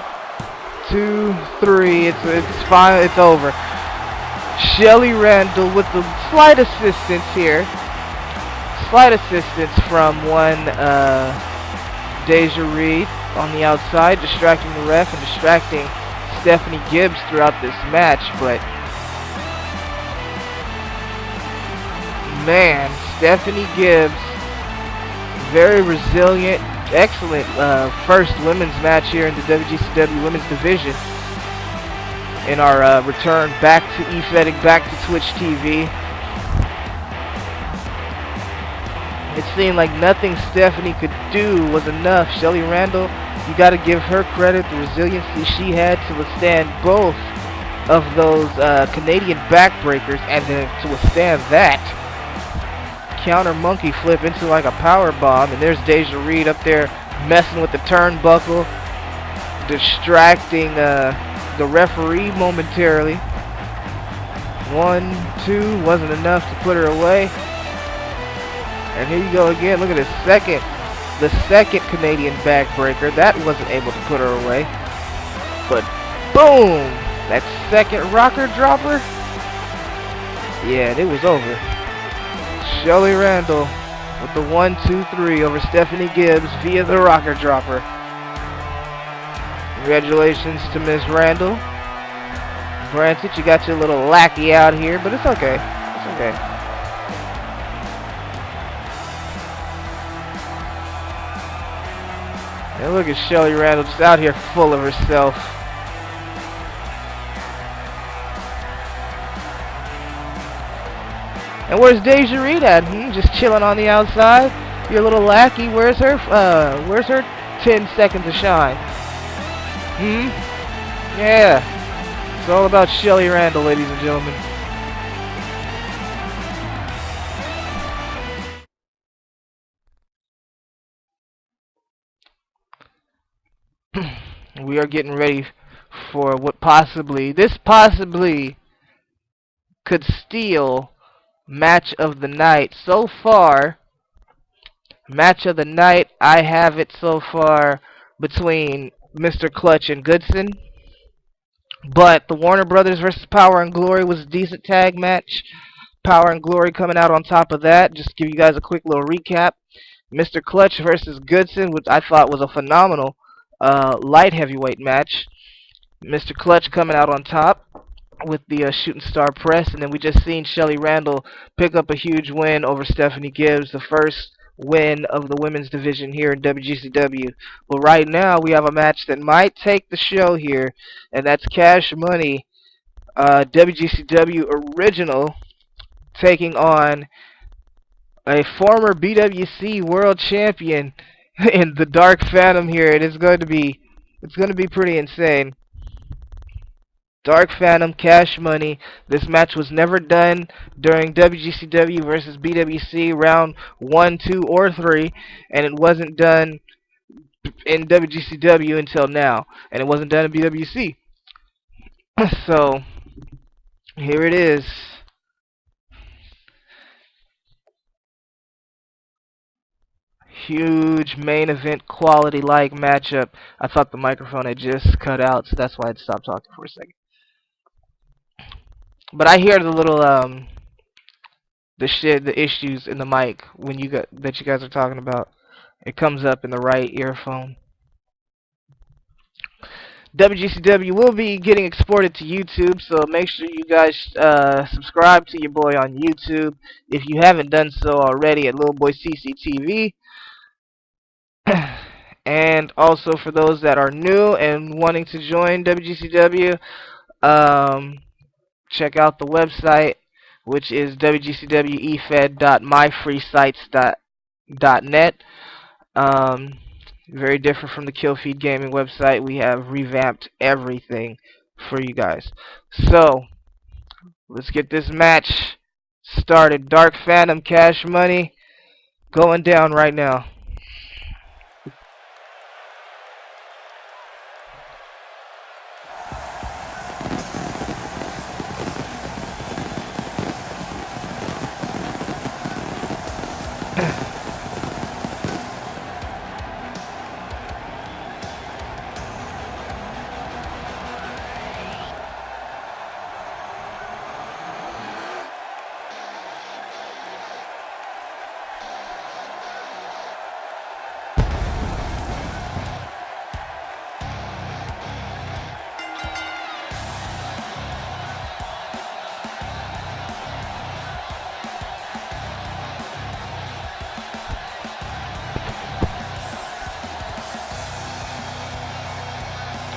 2, 3, it's fine, it's over. Shelly Randall with the slight assistance here. Slight assistance from one Deja Reed on the outside, distracting the ref and distracting Stephanie Gibbs throughout this match, but man, Stephanie Gibbs, very resilient, excellent first women's match here in the WGCW women's division. In our return back to eFetting, back to Twitch TV. It seemed like nothing Stephanie could do was enough. Shelly Randall, you got to give her credit, the resiliency she had to withstand both of those Canadian backbreakers, and then to withstand that counter monkey flip into like a power bomb. And there's Deja Reed up there messing with the turnbuckle, distracting the referee momentarily. 1, 2, wasn't enough to put her away. And here you go again. Look at this the second Canadian backbreaker. That wasn't able to put her away. But boom! That second rocker dropper. Yeah, it was over. Shelly Randall with the 1, 2, 3 over Stephanie Gibbs via the rocker dropper. Congratulations to Ms. Randall. Granted, you got your little lackey out here, but it's okay. It's okay. And look at Shelly Randall just out here full of herself. And where's Deja Reed at? Just chilling on the outside. Your little lackey. Where's her 10 seconds of shine? Yeah, it's all about Shelly Randall, ladies and gentlemen. We are getting ready for what possibly could steal match of the night. So far, match of the night, I have it so far between Mr. Klutch and Goodson. But the Warner Brothers versus Power and Glory was a decent tag match. Power and Glory coming out on top of that. Just to give you guys a quick little recap. Mr. Klutch versus Goodson, which I thought was a phenomenal light heavyweight match. Mr. Klutch coming out on top with the shooting star press, and then we just seen Shelly Randall pick up a huge win over Stephanie Gibbs, the first win of the women's division here in WGCW. But right now we have a match that might take the show here, and that's Cash Money, WGCW original, taking on a former BWC world champion in the Dark Phantom here. It's going to be pretty insane. Dark Phantom, Cash Money. This match was never done during WGCW versus BWC round 1, 2, or 3, and it wasn't done in WGCW until now, and it wasn't done in BWC. So, here it is. Huge main event quality like matchup. I thought the microphone had just cut out, so that's why I had stopped talking for a second. But I hear the little the issues in the mic when that you guys are talking about. It comes up in the right earphone. WGCW will be getting exported to YouTube, so make sure you guys subscribe to your boy on YouTube if you haven't done so already at Little Boy CCTV. And also for those that are new and wanting to join WGCW, check out the website, which is wgcwefed.myfreesites.net. Very different from the Killfeed Gaming website. We have revamped everything for you guys. So, let's get this match started. Dark Phantom, Cash Money, going down right now.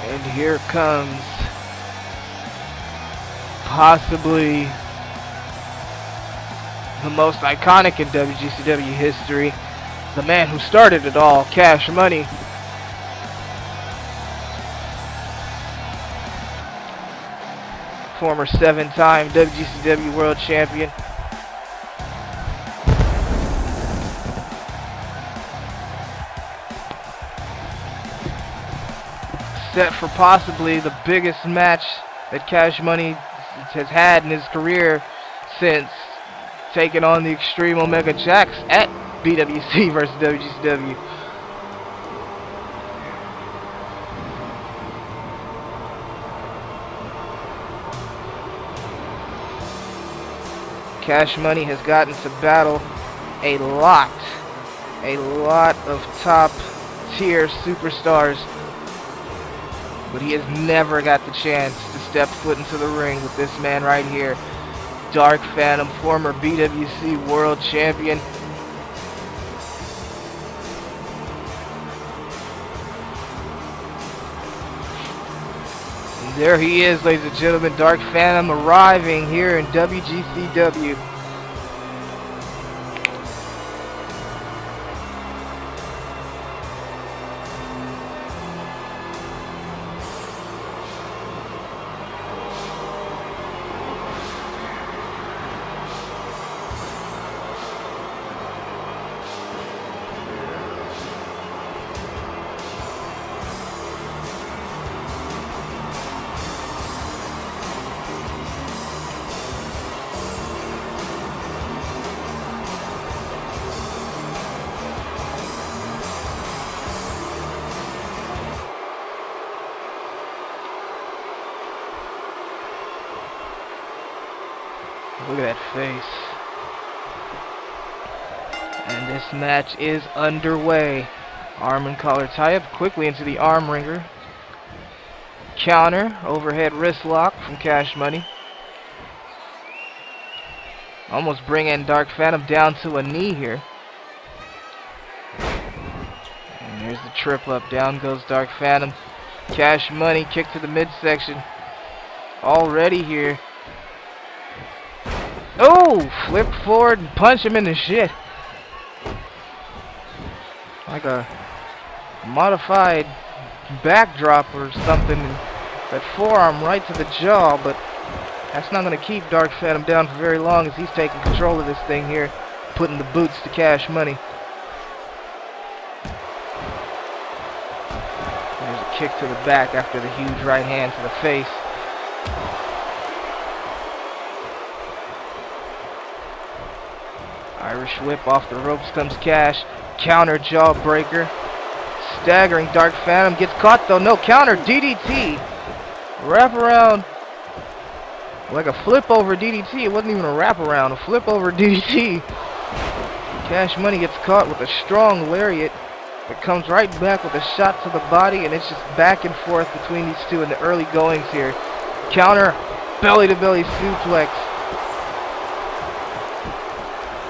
And here comes possibly the most iconic in WGCW history, the man who started it all, Cash Money. Former 7-time WGCW World Champion. Set for possibly the biggest match that Cash Money has had in his career since taking on the Extreme Omega Jacks at BWC versus WGCW. Cash Money has gotten to battle a lot of top tier superstars, but he has never got the chance to step foot into the ring with this man right here. Dark Phantom, former BWC World Champion. And there he is, ladies and gentlemen, Dark Phantom arriving here in WGCW. Look at that face. And this match is underway. Arm and collar tie-up quickly into the arm wringer. Counter, overhead wrist lock from Cash Money. Almost bringing Dark Phantom down to a knee here. And here's the trip up. Down goes Dark Phantom. Cash Money, kick to the midsection. Already here. Oh! Flip forward and punch him in the shit. Like a modified backdrop or something. That forearm right to the jaw, but that's not going to keep Dark Phantom down for very long as he's taking control of this thing here, putting the boots to Cash Money. There's a kick to the back after the huge right hand to the face. Irish whip off the ropes comes Cash. Counter jawbreaker. Staggering Dark Phantom. Gets caught though. No counter. DDT. Wrap around. Like a flip over DDT. It wasn't even a wrap around. A flip over DDT. Cash Money gets caught with a strong lariat. It comes right back with a shot to the body. And it's just back and forth between these two in the early goings here. Counter. Belly to belly suplex.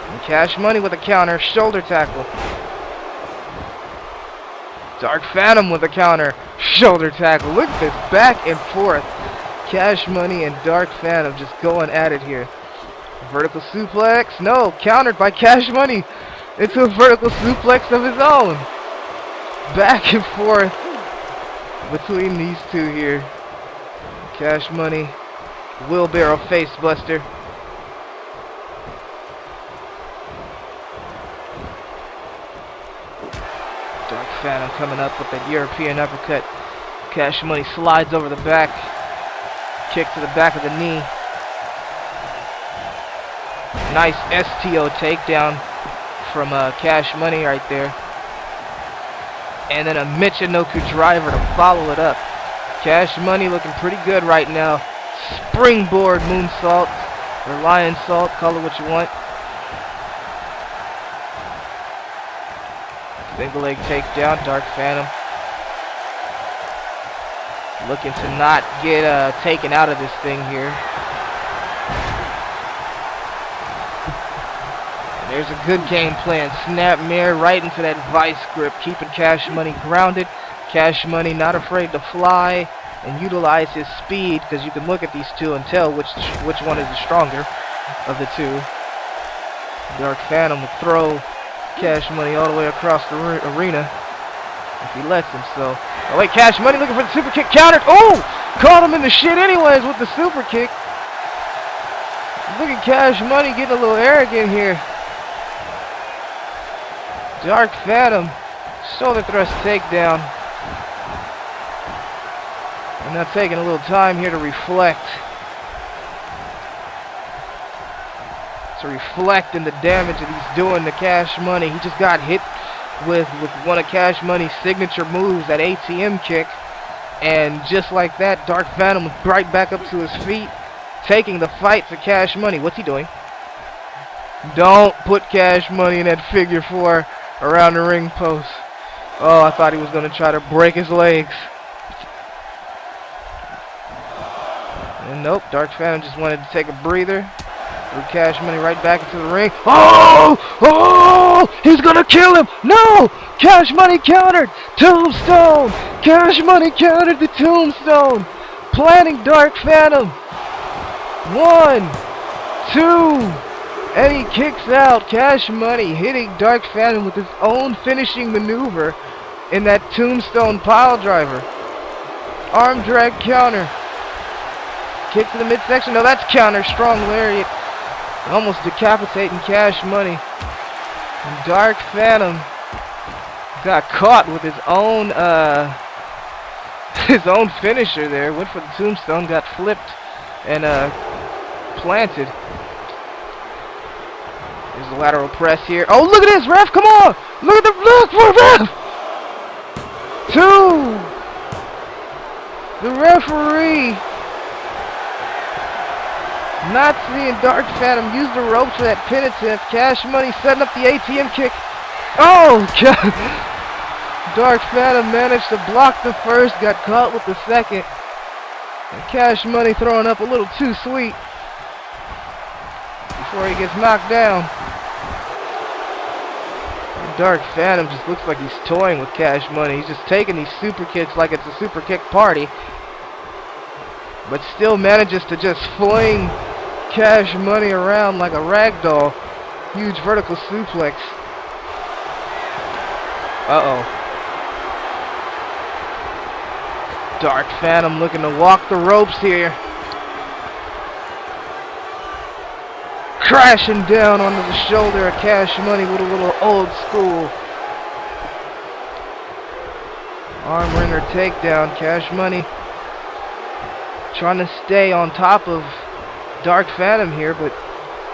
And Cash Money with a counter. Shoulder tackle. Dark Phantom with a counter. Shoulder tackle. Look at this back and forth. Cash Money and Dark Phantom just going at it here. Vertical suplex. No. Countered by Cash Money into a vertical suplex of his own. Back and forth between these two here. Cash Money. Wheelbarrow face buster. Dark Phantom coming up with that European uppercut. Cash Money slides over the back. Kick to the back of the knee. Nice STO takedown from Cash Money right there. And then a Michinoku driver to follow it up. Cash Money looking pretty good right now. Springboard moonsault or lion salt, call it what you want. Single leg takedown, Dark Phantom. Looking to not get taken out of this thing here. And there's a good game plan. Snap mare right into that vice grip, keeping Cash Money grounded. Cash Money not afraid to fly and utilize his speed, because you can look at these two and tell which one is the stronger of the two. Dark Phantom will throw Cash Money all the way across the arena if he lets him. So, oh wait, Cash Money looking for the super kick, countered. Oh, caught him in the shit anyways with the super kick. Look at Cash Money getting a little arrogant here. Dark Phantom shoulder thrust takedown. And now taking a little time here to reflect. To reflect in the damage that he's doing to Cash Money. He just got hit with one of Cash Money's signature moves, that ATM kick. And just like that, Dark Phantom was right back up to his feet, taking the fight to Cash Money. What's he doing? Don't put Cash Money in that figure four around the ring post. Oh, I thought he was going to try to break his legs. And nope, Dark Phantom just wanted to take a breather. Threw Cash Money right back into the ring. Oh! Oh! He's gonna kill him! No! Cash Money countered! Tombstone! Cash Money countered the tombstone! Planting Dark Phantom! 1, 2, and he kicks out. Cash Money hitting Dark Phantom with his own finishing maneuver in that tombstone pile driver. Arm drag counter. Kick to the midsection. No, that's counter. Strong lariat. Almost decapitating Cash Money. And Dark Phantom got caught with his own finisher there. Went for the tombstone, got flipped and planted. There's the lateral press here. Oh, look at this, ref! Come on! Look for ref! 2. The referee Not seeing Dark Phantom use the ropes for that pin attempt. Cash Money setting up the ATM kick. Oh, God. Dark Phantom managed to block the first, got caught with the second. And Cash Money throwing up a little too sweet before he gets knocked down. And Dark Phantom just looks like he's toying with Cash Money. He's just taking these super kicks like it's a super kick party, but still manages to just fling Cash Money around like a rag doll. Huge vertical suplex. Uh-oh. Dark Phantom looking to walk the ropes here. Crashing down onto the shoulder of Cash Money with a little old school arm wringer takedown. Cash Money trying to stay on top of Dark Phantom here, but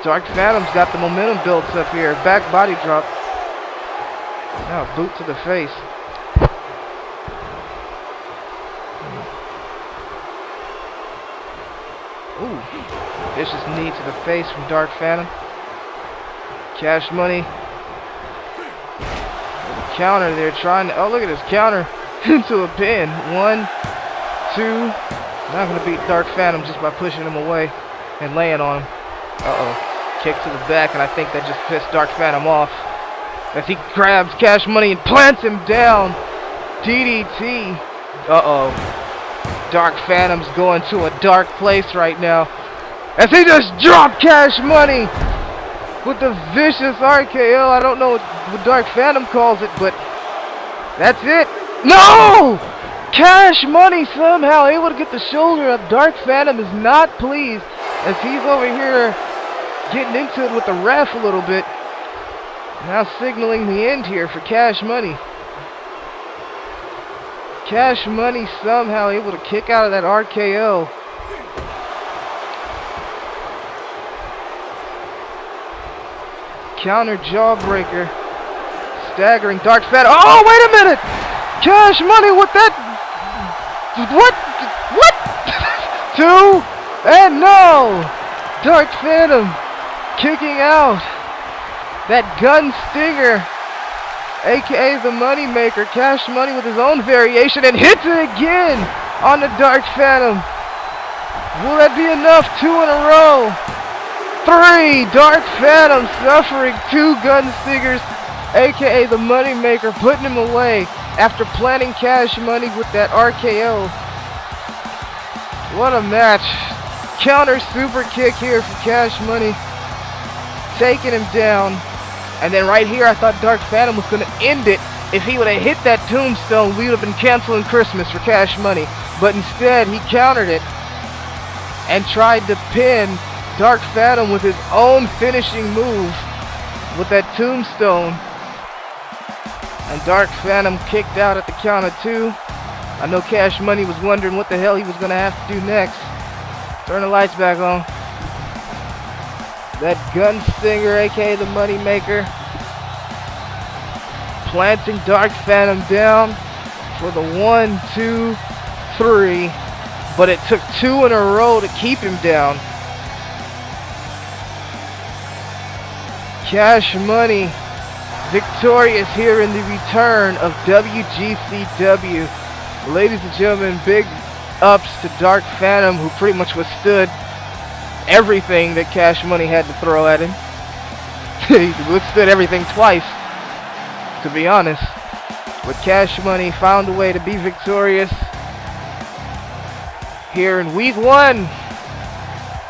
Dark Phantom's got the momentum built up here. Back body drop. Now a boot to the face. Ooh, vicious knee to the face from Dark Phantom. Cash Money. Counter there, trying to, oh, look at this counter into a pin. 1, 2. Not going to beat Dark Phantom just by pushing him away and laying on him. Uh-oh. Kick to the back, and I think that just pissed Dark Phantom off as he grabs Cash Money and plants him down. DDT. Uh-oh. Dark Phantom's going to a dark place right now as he just dropped Cash Money with the vicious RKO. I don't know what Dark Phantom calls it, but that's it. No! Cash Money somehow able to get the shoulder up. Dark Phantom is not pleased as he's over here getting into it with the ref a little bit. Now signaling the end here for Cash Money. Cash Money somehow able to kick out of that RKO. Counter jawbreaker. Staggering Dark Phantom. Oh, wait a minute! Cash Money with that. What? 2 and no! Dark Phantom kicking out. That gun stinger, aka the money maker. Cash Money with his own variation and hits it again on the Dark Phantom. Will that be enough? 2 in a row. 3. Dark Phantom suffering 2 gun stingers, aka the money maker, putting him away after planting Cash Money with that RKO. What a match. Counter super kick here for Cash Money, taking him down. And then right here, I thought Dark Phantom was going to end it. If he would have hit that tombstone, we would have been canceling Christmas for Cash Money. But instead, he countered it and tried to pin Dark Phantom with his own finishing move with that tombstone. And Dark Phantom kicked out at the count of 2. I know Cash Money was wondering what the hell he was going to have to do next. Turn the lights back on. That gun stinger, aka the money maker, planting Dark Phantom down for the 1, 2, 3. But it took 2 in a row to keep him down. Cash Money victorious here in the return of WGCW. Ladies and gentlemen, big ups to Dark Phantom, who pretty much withstood everything that Cash Money had to throw at him. He withstood everything twice, to be honest. But Cash Money found a way to be victorious here in week 1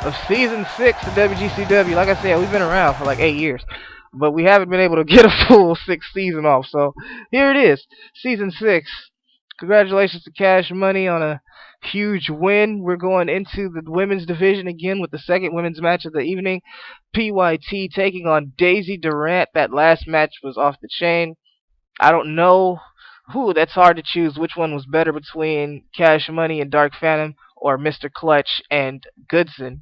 of season 6 of WGCW. Like I said, we've been around for like 8 years, but we haven't been able to get a full 6th season off. So here it is, season 6. Congratulations to Cash Money on a huge win. We're going into the women's division again with the second women's match of the evening. PYT taking on Daisy Durant. That last match was off the chain. I don't know. That's hard to choose which one was better between Cash Money and Dark Phantom or Mr. Klutch and Goodson.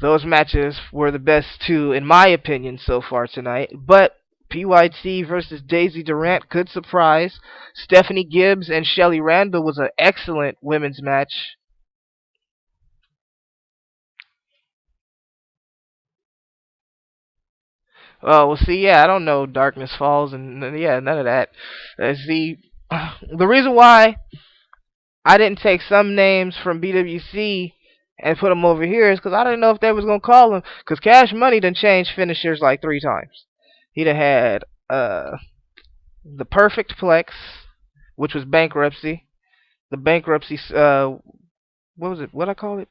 Those matches were the best 2 in my opinion so far tonight. But PYT versus Daisy Durant, good surprise. Stephanie Gibbs and Shelly Randall was an excellent women's match. Oh, well, see, yeah, I don't know Darkness Falls and yeah, none of that. See, the reason why I didn't take some names from BWC and put them over here is because I didn't know if they was gonna call them. Because Cash Money done changed finishers like 3 times. He'd have had the Perfect Plex, which was Bankruptcy. The Bankruptcy, what was it? What I call it?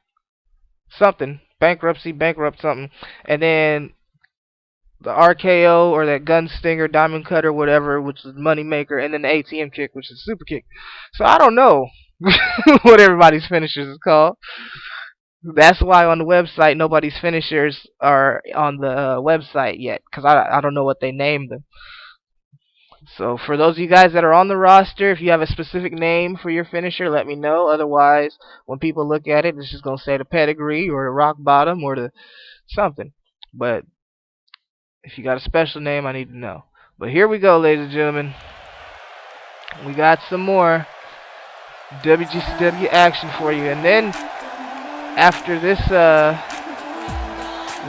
Something. Bankruptcy, Bankrupt something. And then the RKO or that Gun Stinger, Diamond Cutter, whatever, which is Moneymaker, and then the ATM Kick, which is Super Kick. So I don't know what everybody's finishers is called. That's why on the website nobody's finishers are on the website yet, because I don't know what they named them. So for those of you guys that are on the roster, if you have a specific name for your finisher, let me know. Otherwise, when people look at it, it's just going to say the Pedigree or the Rock Bottom or the something. But if you got a special name, I need to know. But here we go, ladies and gentlemen. We got some more WGCW action for you. And then after this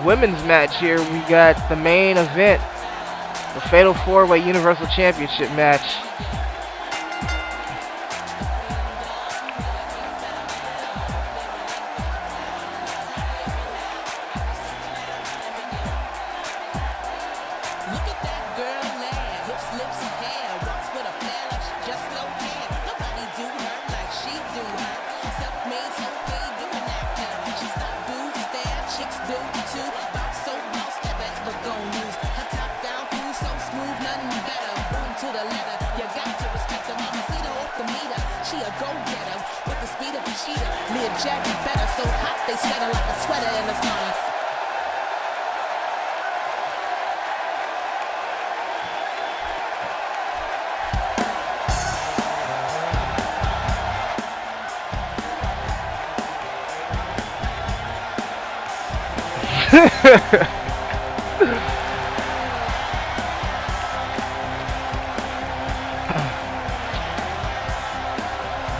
women's match here, we got the main event, the Fatal 4-Way Universal Championship match.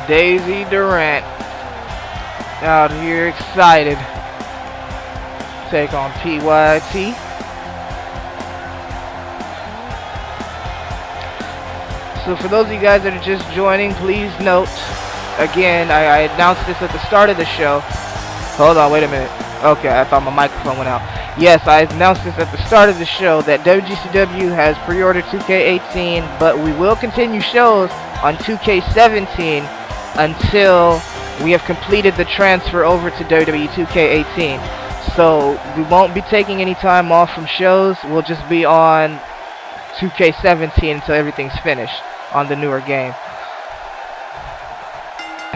Daisy Durant out here excited. Take on PYT. So for those of you guys that are just joining, please note, again, I announced this at the start of the show. Hold on, wait a minute. Okay, I thought my microphone went out. Yes, I announced this at the start of the show that WGCW has pre-ordered 2K18, but we will continue shows on 2K17 until we have completed the transfer over to WWE 2K18. So we won't be taking any time off from shows. We'll just be on 2K17 until everything's finished on the newer game.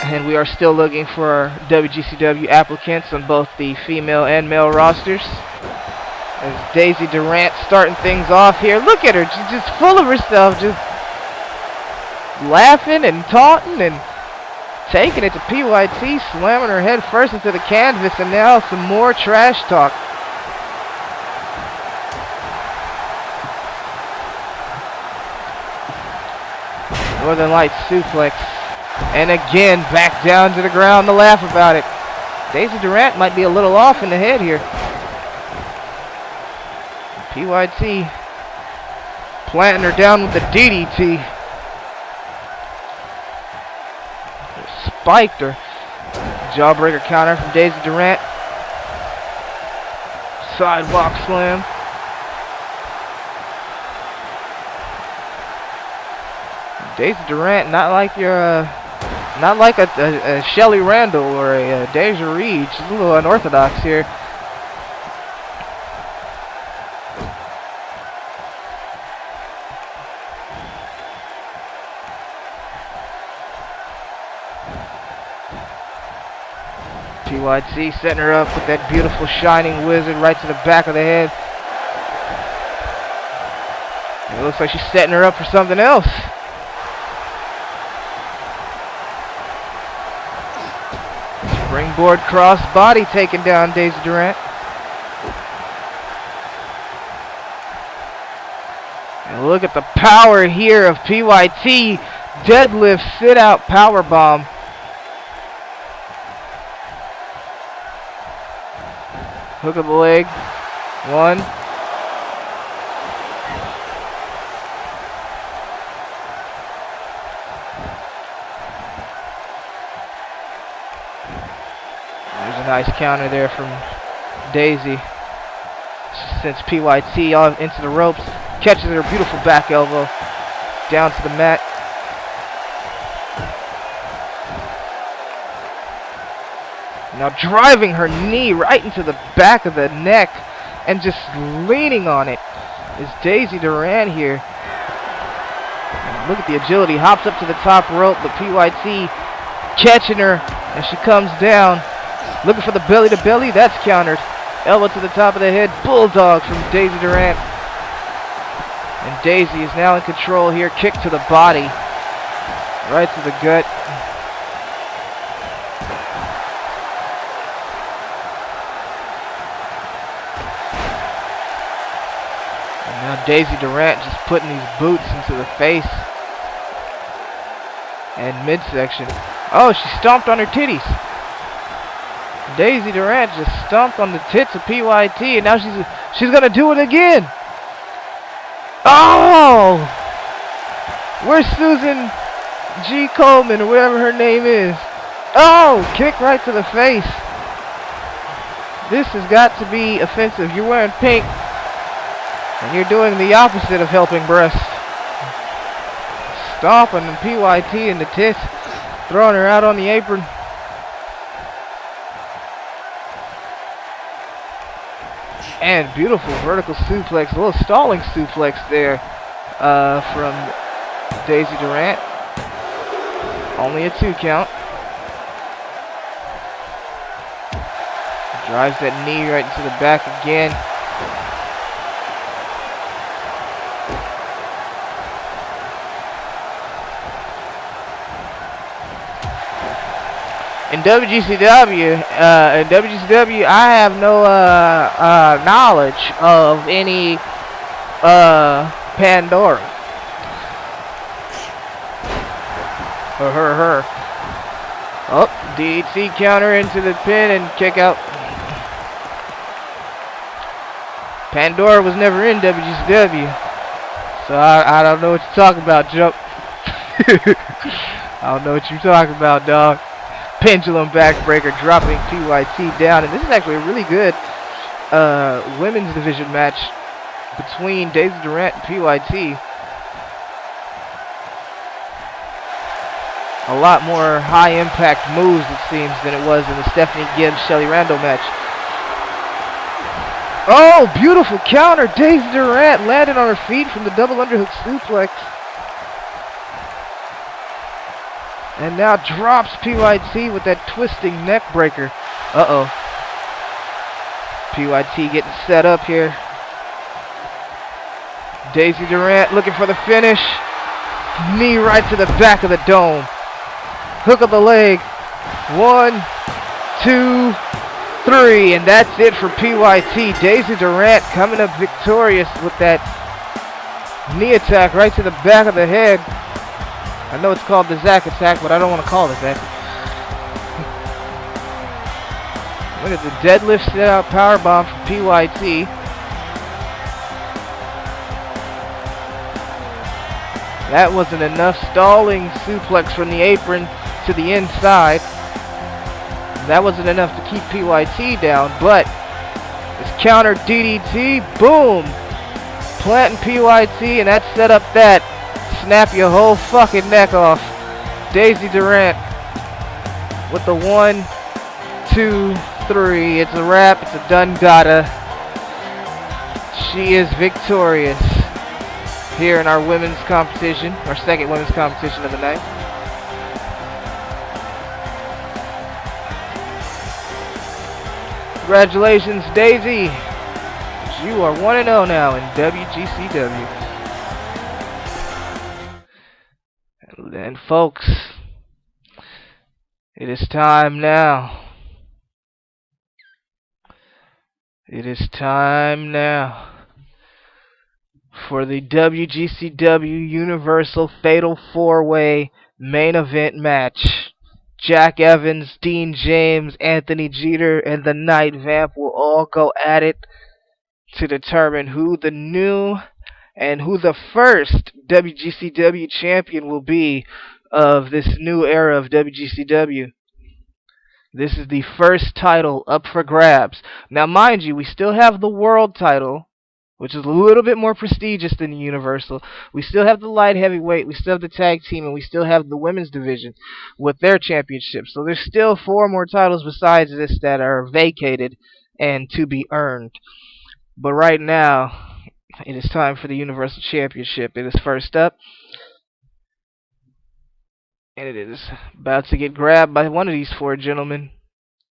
And we are still looking for WGCW applicants on both the female and male rosters. As Daisy Durant starting things off here. Look at her, she's just full of herself, just laughing and taunting and taking it to PYT, slamming her head first into the canvas, and now some more trash talk. Northern Lights suplex. And again, back down to the ground to laugh about it. Daisy Durant might be a little off in the head here. PYT planting her down with the DDT. Spiked her. Jawbreaker counter from Daisy Durant. Sidewalk slam. Daisy Durant, not like your, not like a Shelly Randall or a Deja Reed. She's a little unorthodox here. PYT setting her up with that beautiful shining wizard right to the back of the head. It looks like she's setting her up for something else. Springboard cross body taking down Daisy Durant. And look at the power here of PYT. Deadlift sit out power bomb. Hook of the leg. 1, Nice counter there from Daisy. Since PYT all into the ropes, catches her beautiful back elbow down to the mat. Now driving her knee right into the back of the neck and just leaning on it is Daisy Durant here. And look at the agility, hops up to the top rope, but PYT catching her and she comes down. Looking for the belly to belly, that's countered. Elbow to the top of the head, bulldog from Daisy Durant. And Daisy is now in control here, kick to the body, right to the gut. And now Daisy Durant just putting these boots into the face and midsection. Oh, she stomped on her titties. Daisy Durant just stomped on the tits of PYT, and now she's gonna do it again. Oh! Where's Susan G. Coleman or whatever her name is? Oh! Kick right to the face. This has got to be offensive. You're wearing pink, and you're doing the opposite of helping breast. Stomping PYT in the tits, throwing her out on the apron. And beautiful vertical suplex, a little stalling suplex there from Daisy Durant. Only a 2 count. Drives that knee right into the back again. In WGCW, I have no knowledge of any Pandora or her. Oh, DDT counter into the pin and kick out. Pandora was never in WGCW, so I don't know what you're talking about, Jump. I don't know what you're talking about, dog. Pendulum backbreaker, dropping PYT down, and this is actually a really good women's division match between Daisy Durant and PYT. A lot more high impact moves, it seems, than it was in the Stephanie Gibbs Shelly Randall match. Oh, beautiful counter. Daisy Durant landed on her feet from the double underhook suplex. And now drops PYT with that twisting neck breaker. Uh-oh. PYT getting set up here. Daisy Durant looking for the finish. Knee right to the back of the dome. Hook of the leg. 1, 2, 3. And that's it for PYT. Daisy Durant coming up victorious with that knee attack right to the back of the head. I know it's called the Zack attack, but I don't want to call it that. Look at the deadlift set out powerbomb from PYT. That wasn't enough. Stalling suplex from the apron to the inside. That wasn't enough to keep PYT down, but this counter DDT, boom! Planting PYT, and that set up that. Snap your whole fucking neck off. Daisy Durant with the 1, 2, 3. It's a wrap. It's a done gotta. She is victorious here in our women's competition, our second women's competition of the night. Congratulations, Daisy. You are 1-0 now in WGCW. And folks, it is time now. It is time now for the WGCW Universal Fatal 4-Way main event match. Jack Evans, Dean James, Anthony Jeter, and the Nightvamp will all go at it to determine who the new and who the first WGCW champion will be of this new era of WGCW. This is the first title up for grabs. Now, mind you, we still have the world title, which is a little bit more prestigious than the Universal. We still have the light heavyweight, we still have the tag team, and we still have the women's division with their championships. So there's still 4 more titles besides this that are vacated and to be earned. But right now, it is time for the Universal Championship. It is first up, and it is about to get grabbed by one of these 4 gentlemen.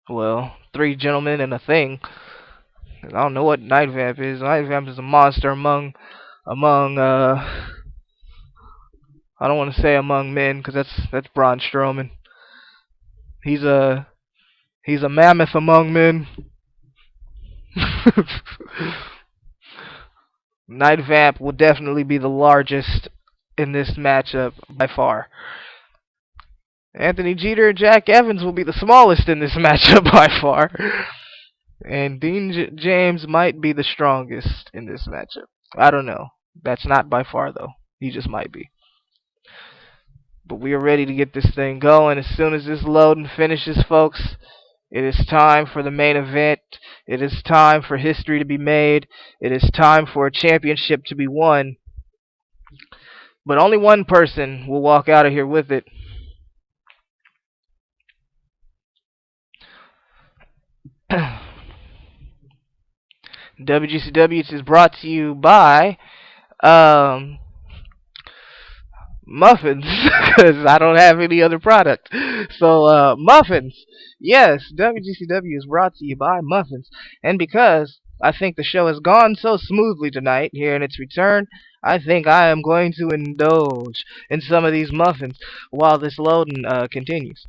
Well, 3 gentlemen and a thing. I don't know what Nightvamp is. Nightvamp is a monster among I don't want to say among men, because that's Braun Strowman. He's a mammoth among men. Nightvamp will definitely be the largest in this matchup by far. Anthony Jeter and Jack Evans will be the smallest in this matchup by far. And Dean James might be the strongest in this matchup. I don't know. That's not by far, though. He just might be. But we are ready to get this thing going. As soon as this loading finishes, folks, it is time for the main event. It is time for history to be made. It is time for a championship to be won. But only one person will walk out of here with it. WGCW is brought to you by muffins, because I don't have any other product. So muffins. Yes, WGCW is brought to you by muffins. And because I think the show has gone so smoothly tonight here in its return, I think I am going to indulge in some of these muffins while this loading continues.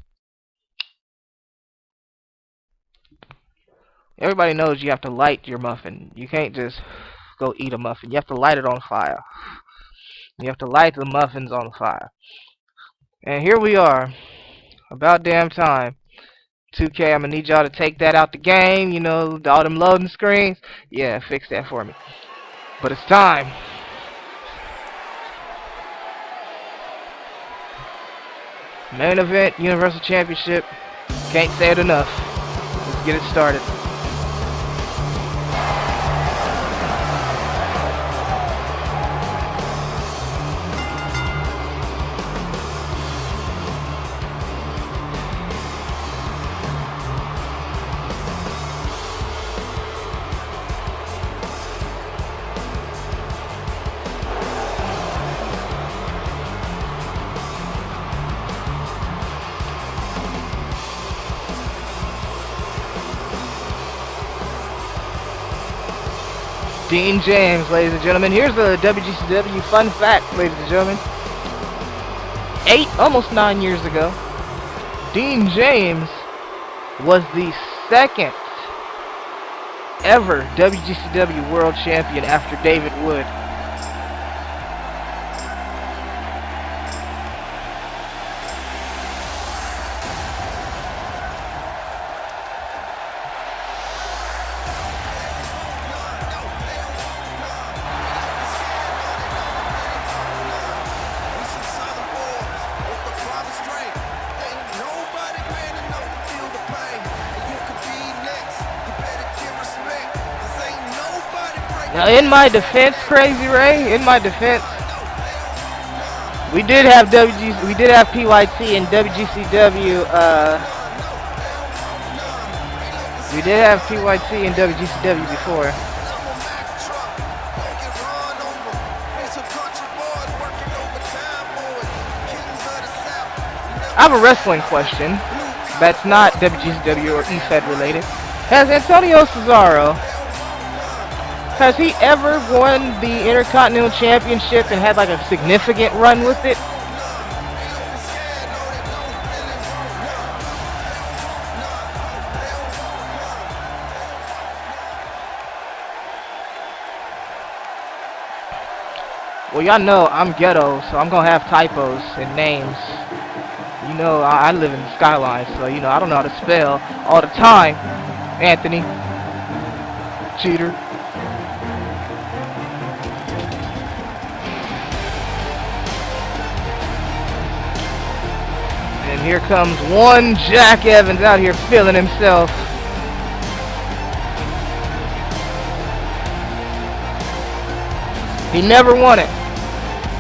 Everybody knows you have to light your muffin. You can't just go eat a muffin. You have to light it on fire. You have to light the muffins on fire. And here we are. About damn time. 2K, I'm going to need y'all to take that out the game. You know, all them loading screens. Yeah, fix that for me. But it's time. Main event, Universal Championship. Can't say it enough. Let's get it started. Dean James, ladies and gentlemen. Here's the WGCW fun fact, ladies and gentlemen. almost 9 years ago, Dean James was the second ever WGCW World Champion after David Wood. Now, in my defense, Crazy Ray, in my defense, we did have PYT and WGCW. We did have PYT and WGCW before. I have a wrestling question that's not WGCW or EFED related. Has Antonio Cesaro, has he ever won the Intercontinental Championship and had like a significant run with it? Well, y'all know I'm ghetto, so I'm gonna have typos in names. You know, I live in the skyline, so you know I don't know how to spell all the time. Anthony, cheater. Here comes one Jack Evans out here feeling himself. He never won it.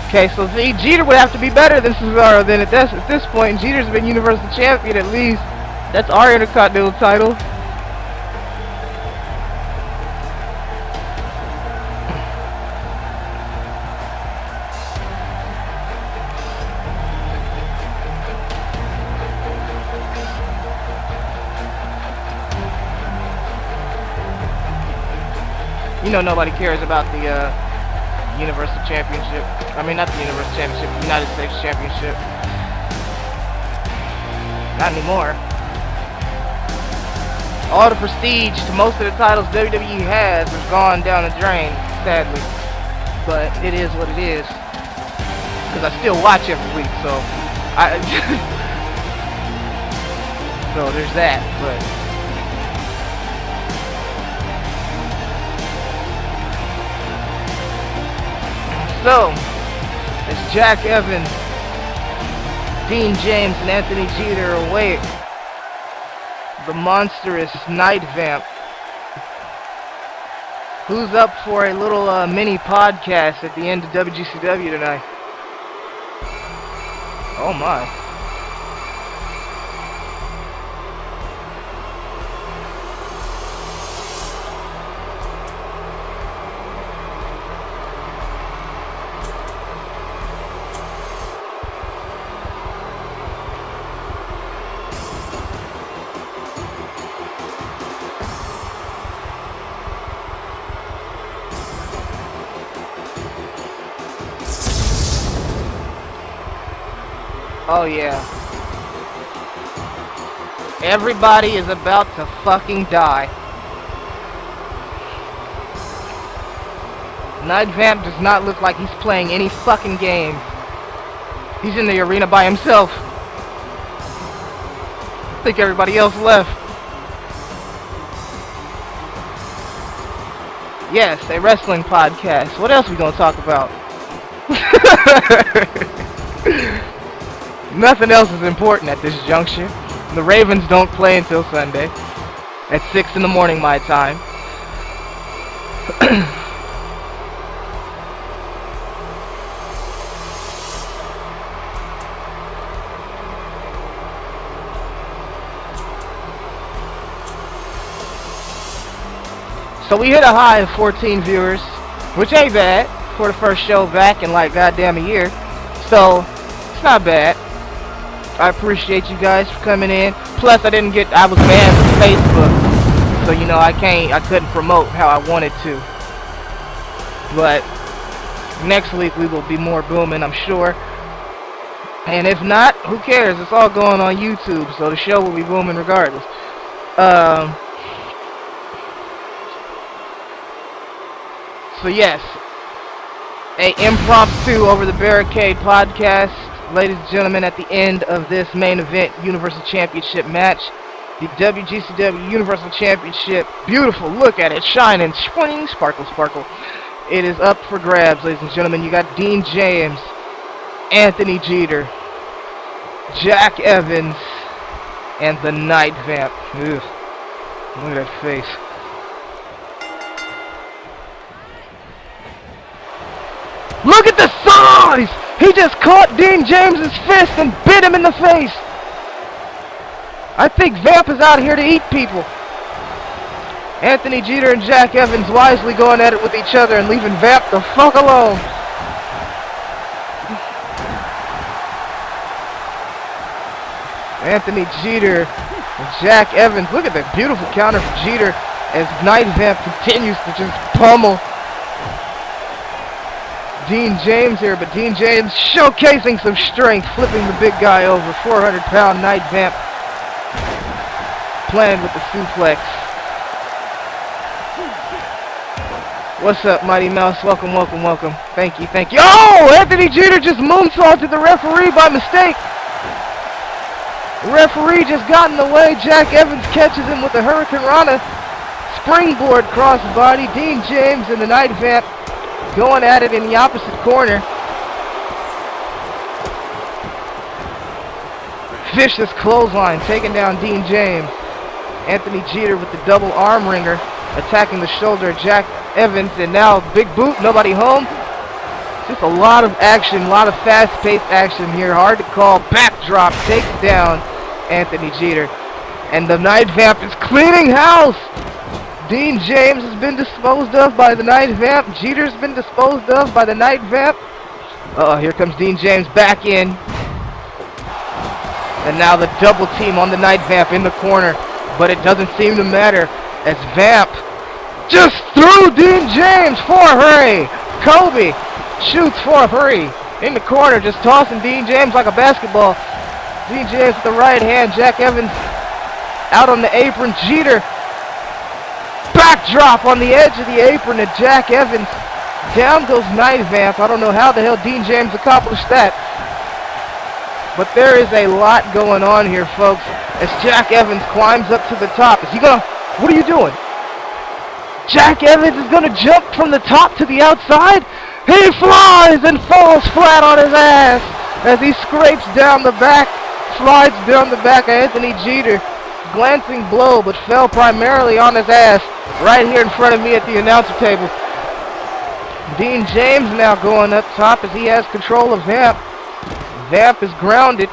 Okay, so Jeter would have to be better than Cesaro then at this point. Jeter's been Universal Champion at least. That's our Intercontinental title. You know nobody cares about the Universal Championship. I mean, not the Universal Championship, the United States Championship. Not anymore. All the prestige to most of the titles WWE has gone down the drain, sadly. But it is what it is. Because I still watch every week, so so there's that, but so, it's Jack Evans, Dean James, and Anthony Jeter await the monstrous Nightvamp, who's up for a little mini podcast at the end of WGCW tonight. Oh my. Oh yeah. Everybody is about to fucking die. Nightvamp does not look like he's playing any fucking game. He's in the arena by himself. I think everybody else left. Yes, a wrestling podcast. What else we gonna talk about? Nothing else is important at this juncture. The Ravens don't play until Sunday at 6 in the morning my time. So we hit a high of 14 viewers, which ain't bad for the first show back in like goddamn a year. So it's not bad. I appreciate you guys for coming in. Plus, I was banned from Facebook, so you know I couldn't promote how I wanted to. But next week we will be more booming, I'm sure. And if not, who cares? It's all going on YouTube, so the show will be booming regardless. So yes, a impromptu over the barricade podcast. Ladies and gentlemen, at the end of this main event Universal Championship match, the WGCW Universal Championship, beautiful, look at it, shining, swing, sparkle, sparkle. It is up for grabs, ladies and gentlemen. You got Dean James, Anthony Jeter, Jack Evans, and the Nightvamp. Ugh, look at that face. Look at the size! He just caught Dean James's fist and bit him in the face. I think Vamp is out here to eat people. Anthony Jeter and Jack Evans wisely going at it with each other and leaving Vamp the fuck alone. Anthony Jeter and Jack Evans. Look at that beautiful counter for Jeter as Nightvamp continues to just pummel Dean James here, but Dean James showcasing some strength, flipping the big guy over. 400-pound Nightvamp playing with the suplex. What's up, Mighty Mouse? Welcome, welcome, welcome. Thank you, thank you. Oh, Anthony Jeter just moonsaulted the referee by mistake. The referee just got in the way. Jack Evans catches him with the Hurricane Rana springboard crossbody. Dean James and the Nightvamp going at it in the opposite corner. Vicious clothesline, taking down Dean James. Anthony Jeter with the double arm wringer, attacking the shoulder of Jack Evans, and now big boot, nobody home. Just a lot of action, a lot of fast-paced action here. Hard to call. Backdrop takes down Anthony Jeter. And the Nightvamp is cleaning house. Dean James has been disposed of by the Nightvamp. Jeter's been disposed of by the Nightvamp. Uh-oh, here comes Dean James back in. And now the double team on the Nightvamp in the corner. But it doesn't seem to matter as Vamp just threw Dean James for a hurry. Kobe shoots for a 3 in the corner, just tossing Dean James like a basketball. Dean James with the right hand. Jack Evans out on the apron. Jeter backdrop on the edge of the apron to Jack Evans. Down goes Nightvamp. I don't know how the hell Dean James accomplished that. But there is a lot going on here, folks, as Jack Evans climbs up to the top. Is he gonna... What are you doing? Jack Evans is gonna jump from the top to the outside. He flies and falls flat on his ass as he scrapes down the back, slides down the back of Anthony Jeter. Glancing blow, but fell primarily on his ass right here in front of me at the announcer table. Dean James now going up top as he has control of Vamp. Vamp is grounded.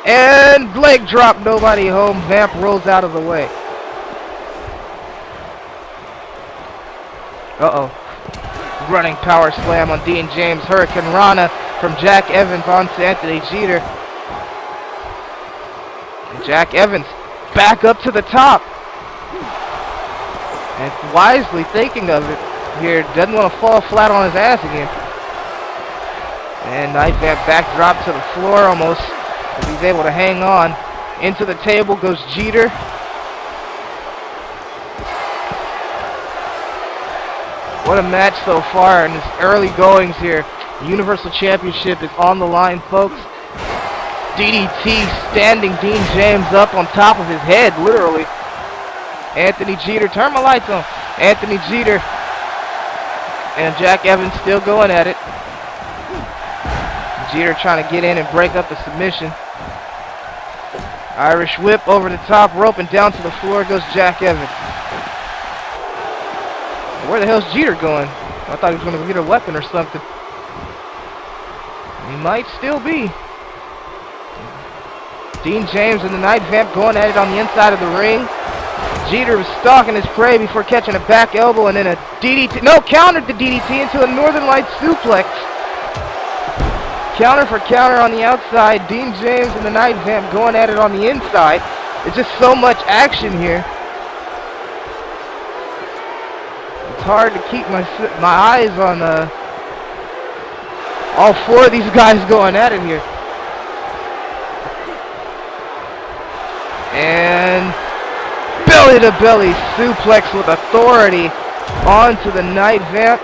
And leg drop, nobody home. Vamp rolls out of the way. Uh-oh. Running power slam on Dean James. Hurricane Rana from Jack Evans onto Anthony Jeter. And Jack Evans back up to the top. And wisely thinking of it here. Doesn't want to fall flat on his ass again. And Nightvamp backdrop to the floor almost. As he's able to hang on. Into the table goes Jeter. What a match so far in this early goings here. The Universal Championship is on the line, folks. DDT standing Dean James up on top of his head, literally. Anthony Jeter, turn my lights on. Anthony Jeter and Jack Evans still going at it. Jeter trying to get in and break up the submission. Irish whip over the top rope and down to the floor goes Jack Evans. Where the hell's Jeter going? I thought he was going to get a weapon or something. He might still be. Dean James and the Nightvamp going at it on the inside of the ring. Jeter was stalking his prey before catching a back elbow and then a DDT. No, countered the DDT into a Northern Lights suplex. Counter for counter on the outside. Dean James and the Nightvamp going at it on the inside. It's just so much action here. It's hard to keep my eyes on all 4 of these guys going at it here. And belly to belly suplex with authority onto the Nightvamp.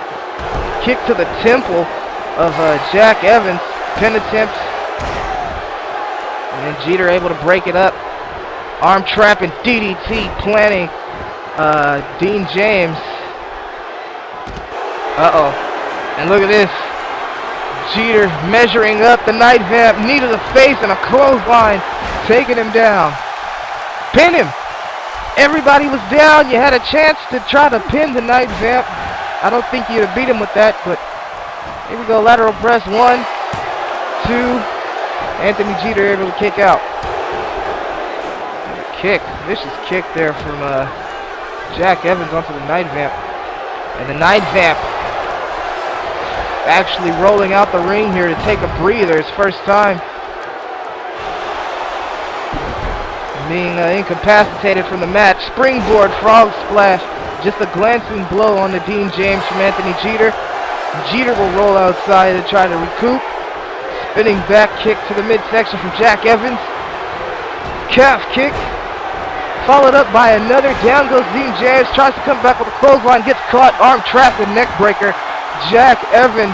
Kick to the temple of Jack Evans. Pin attempts. And Jeter able to break it up. Arm trap and DDT planting Dean James. Uh-oh. And look at this. Jeter measuring up the Nightvamp. Knee to the face and a clothesline. Taking him down. Pin him. Everybody was down. You had a chance to try to pin the Nightvamp. I don't think you'd have beat him with that, but here we go. Lateral press. 1, 2. Anthony Jeter able to kick out. And a kick. Vicious kick there from Jack Evans onto the Nightvamp. And the Nightvamp actually rolling out the ring here to take a breather. His first time being incapacitated from the match. Springboard frog splash. Just a glancing blow on the Dean James from Anthony Jeter. Jeter will roll outside to try to recoup. Spinning back kick to the midsection from Jack Evans. Calf kick. Followed up by another. Down goes Dean James. Tries to come back with a clothesline. Gets caught. Arm trap and neck breaker. Jack Evans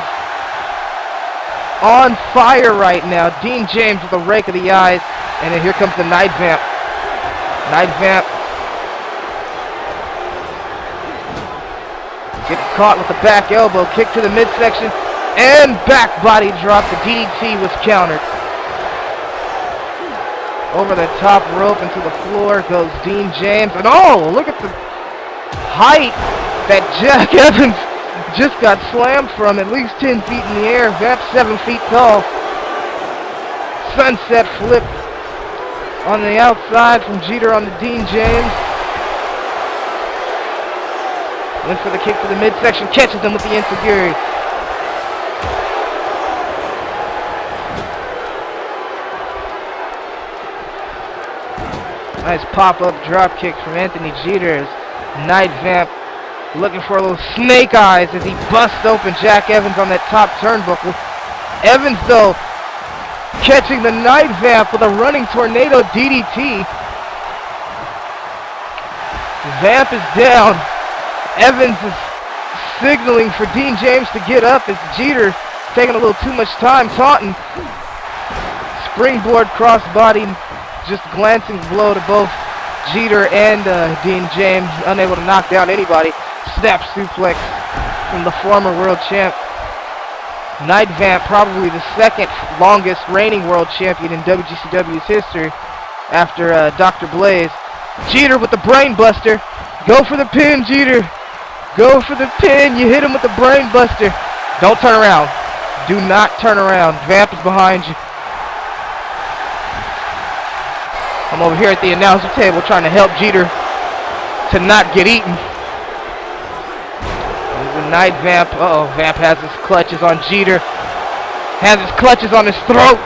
on fire right now. Dean James with a rake of the eyes. And then here comes the Nightvamp. Nightvamp gets caught with the back elbow. Kick to the midsection. And back body drop. The DDT was countered. Over the top rope into the floor goes Dean James. And oh, look at the height that Jack Evans just got slammed from, at least 10 feet in the air. Vamp's 7 feet tall. Sunset flip on the outside from Jeter on to Dean James. Went for the kick to the midsection, catches him with the enziguri. Nice pop-up drop kick from Anthony Jeter. Nightvamp looking for a little snake eyes as he busts open Jack Evans on that top turnbuckle. Evans, though, catching the Nightvamp with a running tornado DDT. Vamp is down. Evans is signaling for Dean James to get up as Jeter taking a little too much time taunting. Springboard crossbody, just glancing blow to both Jeter and Dean James, unable to knock down anybody. Snap suplex from the former world champ. Nightvamp, probably the second longest reigning world champion in WGCW's history after Dr. Blaze. Jeter with the brain buster. Go for the pin, Jeter. Go for the pin. You hit him with the brain buster. Don't turn around. Do not turn around. Vamp is behind you. I'm over here at the announcer table trying to help Jeter to not get eaten. There's a Nightvamp. Uh-oh, Vamp has his clutches on Jeter. Has his clutches on his throat.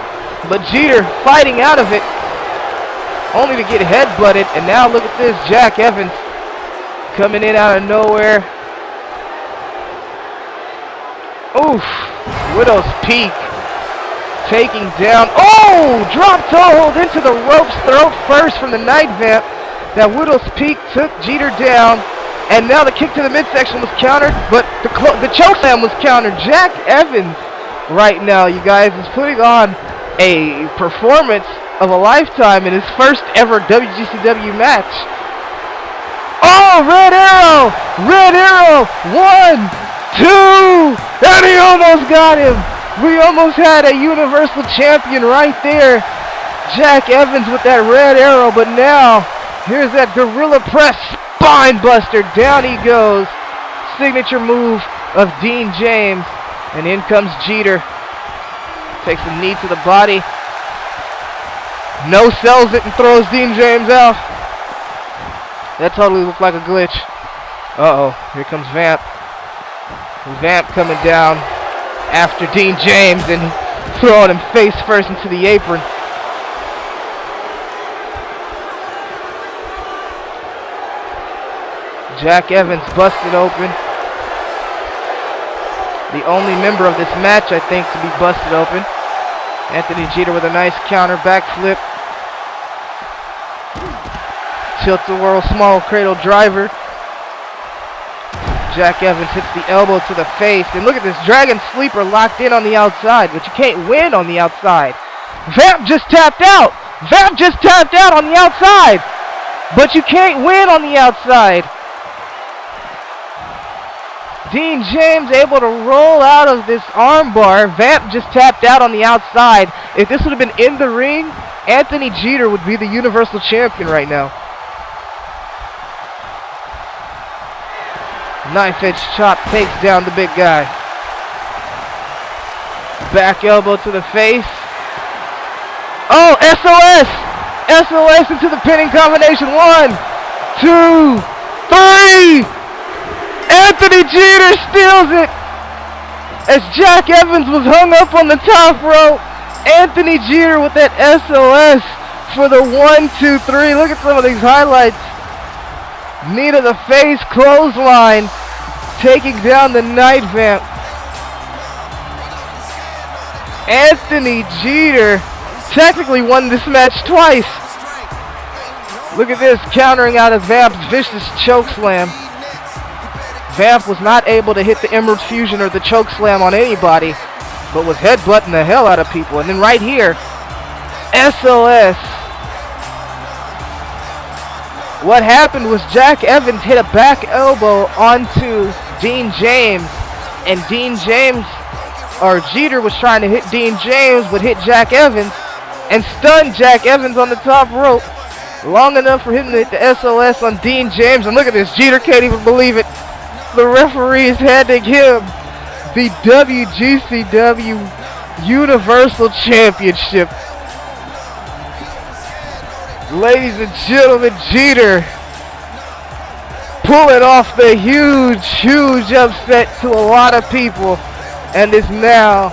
But Jeter fighting out of it, only to get headbutted. And now look at this, Jack Evans coming in out of nowhere. Oof, Widow's Peak. Taking down, oh, drop toe hold into the rope's throat first from the Nightvamp. That Widow's Peak took Jeter down, and now the kick to the midsection was countered, but the chokeslam was countered. Jack Evans right now, you guys, is putting on a performance of a lifetime in his first ever WGCW match. Oh, Red Arrow! Red Arrow! 1, 2, and he almost got him! We almost had a Universal Champion right there. Jack Evans with that Red Arrow, but now here's that Gorilla Press Spine Buster. Down he goes. Signature move of Dean James. And in comes Jeter. Takes a knee to the body. No sells it and throws Dean James out. That totally looked like a glitch. Uh-oh, here comes Vamp. Vamp coming down after Dean James and throwing him face first into the apron. Jack Evans busted open. The only member of this match, I think, to be busted open. Anthony Jeter with a nice counter backflip. Tilt-a-whirl small cradle driver. Jack Evans hits the elbow to the face. And look at this Dragon Sleeper locked in on the outside, but you can't win on the outside. Vamp just tapped out. Vamp just tapped out on the outside, but you can't win on the outside. Dean James able to roll out of this armbar. Vamp just tapped out on the outside. If this would have been in the ring, Anthony Jeter would be the Universal Champion right now. Knife edge chop takes down the big guy. Back elbow to the face. Oh, SOS! SOS into the pinning combination. 1, 2, 3! Anthony Jeter steals it! As Jack Evans was hung up on the top rope. Anthony Jeter with that SOS for the 1, 2, 3. Look at some of these highlights. Knee to the face, clothesline, taking down the Nightvamp. Anthony Jeter technically won this match twice. Look at this, countering out of Vamp's vicious chokeslam. Vamp was not able to hit the Emerald Fusion or the chokeslam on anybody, but was headbutting the hell out of people. And then right here, SOS. What happened was Jack Evans hit a back elbow onto Dean James, and Dean James, or Jeter was trying to hit Dean James, but hit Jack Evans. and stunned Jack Evans on the top rope long enough for him to hit the SOS on Dean James. And look at this, Jeter can't even believe it. The referee is handing him the WGCW Universal Championship. Ladies and gentlemen, Jeter pulling off the huge upset to a lot of people and is now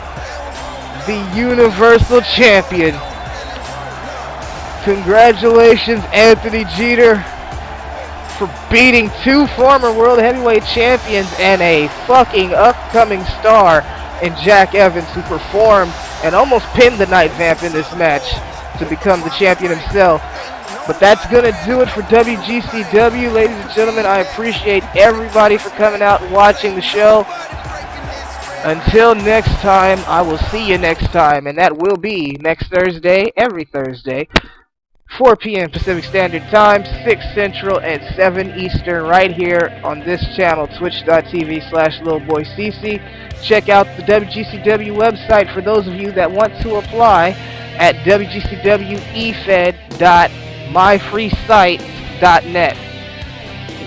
the Universal Champion. Congratulations, Anthony Jeter, for beating two former World Heavyweight Champions and a fucking upcoming star in Jack Evans, who performed and almost pinned the Nightvamp in this match to become the champion himself. But that's going to do it for WGCW. Ladies and gentlemen, I appreciate everybody for coming out and watching the show. Until next time, I will see you next time, and that will be next Thursday, every Thursday, 4 p.m. Pacific Standard Time, 6 Central, and 7 Eastern, right here on this channel, twitch.tv/LilBoyCC. Check out the WGCW website for those of you that want to apply at wgcwefed.myfreesite.net.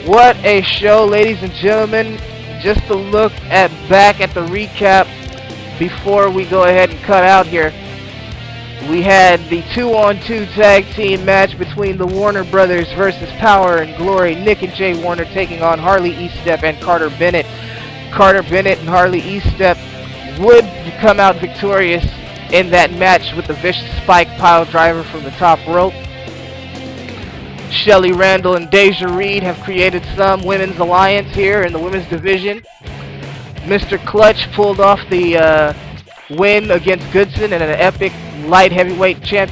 What a show, ladies and gentlemen. Just to look back at the recap before we go ahead and cut out here. We had the 2-on-2 tag team match between the Warner Brothers versus Power and Glory. Nick and Jay Warner taking on Harley Eastep and Carter Bennett. Carter Bennett and Harley Eastep would come out victorious in that match with the vicious spike pile driver from the top rope. Shelly, Randall, and Deja Reed have created some women's alliance here in the women's division. Mr. Klutch pulled off the win against Goodson in an epic light heavyweight a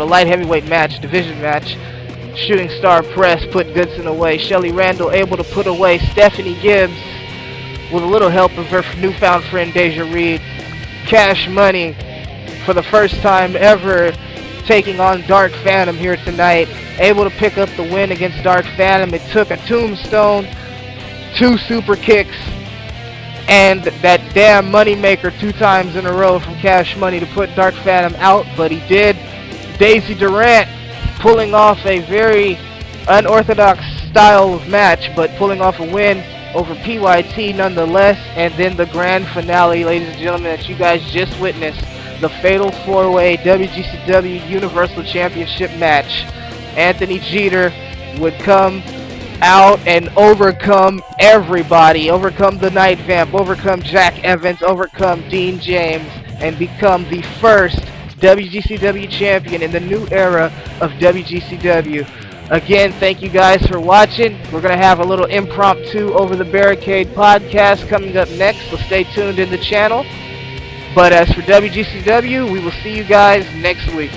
light heavyweight match, division match. Shooting Star Press put Goodson away. Shelly Randall able to put away Stephanie Gibbs with a little help of her newfound friend Deja Reed. Cash Money for the first time ever taking on Dark Phantom here tonight, able to pick up the win against Dark Phantom. It took a tombstone, 2 super kicks, and that damn moneymaker 2 times in a row from Cash Money to put Dark Phantom out, but he did. Daisy Durant pulling off a very unorthodox style of match, but pulling off a win over PYT nonetheless. And then the grand finale, ladies and gentlemen, that you guys just witnessed, the Fatal 4-Way WGCW Universal Championship match. Anthony Jeter would come out and overcome everybody, overcome the Nightvamp, overcome Jack Evans, overcome Dean James, and become the first WGCW champion in the new era of WGCW. Again, thank you guys for watching. We're going to have a little impromptu Over the Barricade podcast coming up next, so stay tuned in the channel. But as for WGCW, we will see you guys next week.